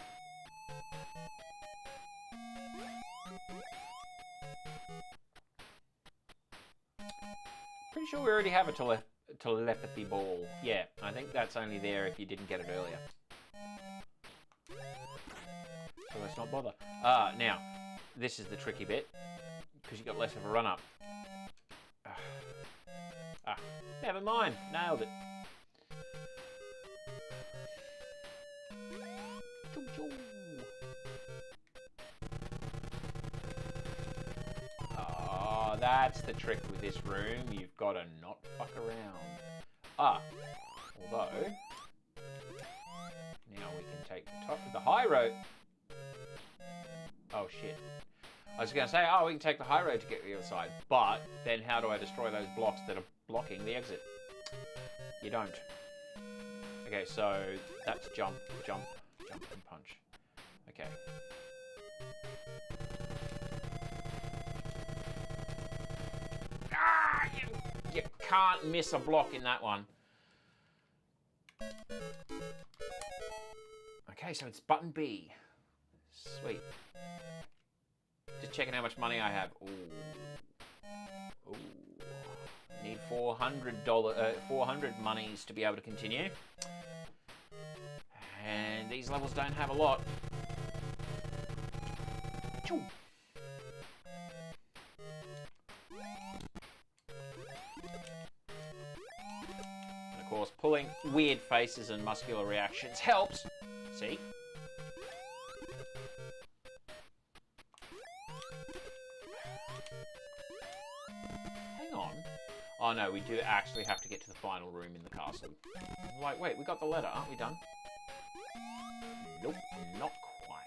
Pretty sure we already have a telepathy ball. Yeah, I think that's only there if you didn't get it earlier. So let's not bother. Now, this is the tricky bit, because you've got less of a run-up. Never mind. Nailed it. That's the trick with this room. You've got to not fuck around. Although, now we can take the top of the high road. Oh shit. I was going to say, we can take the high road to get to the other side. But then how do I destroy those blocks that are blocking the exit? You don't. Okay, so that's jump, jump, jump, and punch. Okay. You can't miss a block in that one. Okay, so it's button B. Sweet. Just checking how much money I have. Ooh. Ooh. Need $400 monies to be able to continue. And these levels don't have a lot. Choo. Of course, pulling weird faces and muscular reactions helps. See? Hang on. Oh no, we do actually have to get to the final room in the castle. Like, wait, we got the letter, aren't we done? Nope, not quite.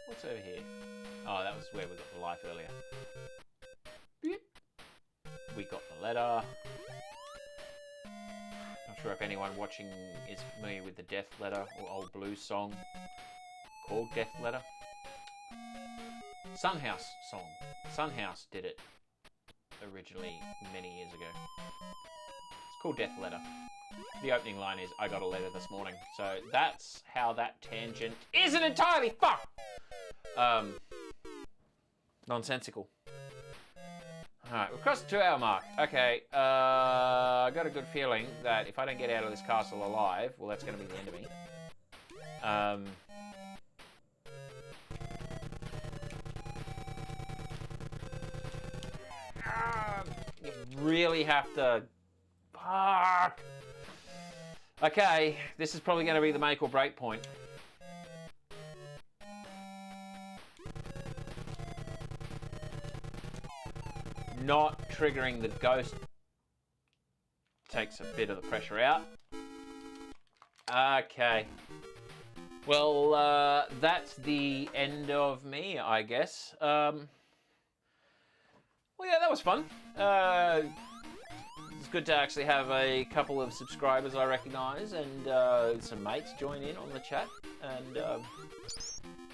What's over here? Oh, that was where we got the life earlier. Beep. We got the letter. Not sure if anyone watching is familiar with the Death Letter or old blues song called Death Letter. Sunhouse song. Sunhouse did it originally many years ago. It's called Death Letter. The opening line is, I got a letter this morning. So that's how that tangent isn't entirely fucked. Nonsensical. Alright, we've crossed the 2 hour mark. Okay, I got a good feeling that if I don't get out of this castle alive, well, that's going to be the end of me. You really have to... Fuck! Okay, this is probably going to be the make or break point. Not triggering the ghost takes a bit of the pressure out. Okay. Well, that's the end of me, I guess. Well, yeah, that was fun. It's good to actually have a couple of subscribers I recognise and some mates join in on the chat and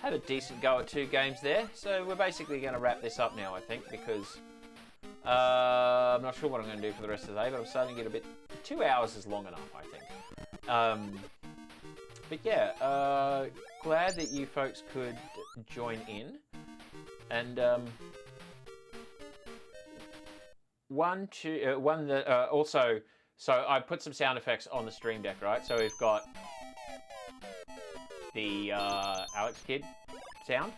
had a decent go at 2 games there. So we're basically going to wrap this up now, I think, because I'm not sure what I'm going to do for the rest of the day, but I'm starting to get a bit... 2 hours is long enough, I think. But yeah, glad that you folks could join in. And also, so I put some sound effects on the stream deck, right? So we've got the Alex Kidd sound,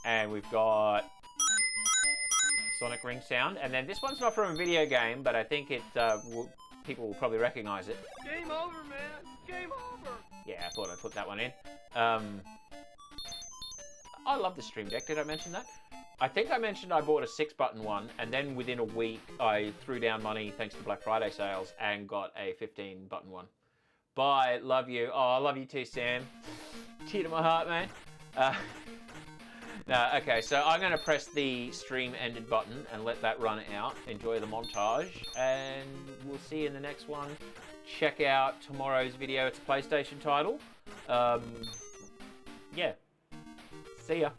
and we've got Sonic Ring sound, and then this one's not from a video game, but I think it people will probably recognize it. Game over, man! Game over! Yeah, I thought I'd put that one in. I love the Stream Deck. Did I mention that? I think I mentioned I bought a 6-button one, and then within a week I threw down money thanks to Black Friday sales and got a 15-button one. Bye, love you. Oh, I love you too, Sam. Tear to my heart, man. No, okay, so I'm going to press the stream ended button and let that run out. Enjoy the montage, and we'll see you in the next one. Check out tomorrow's video. It's a PlayStation title. Yeah. See ya.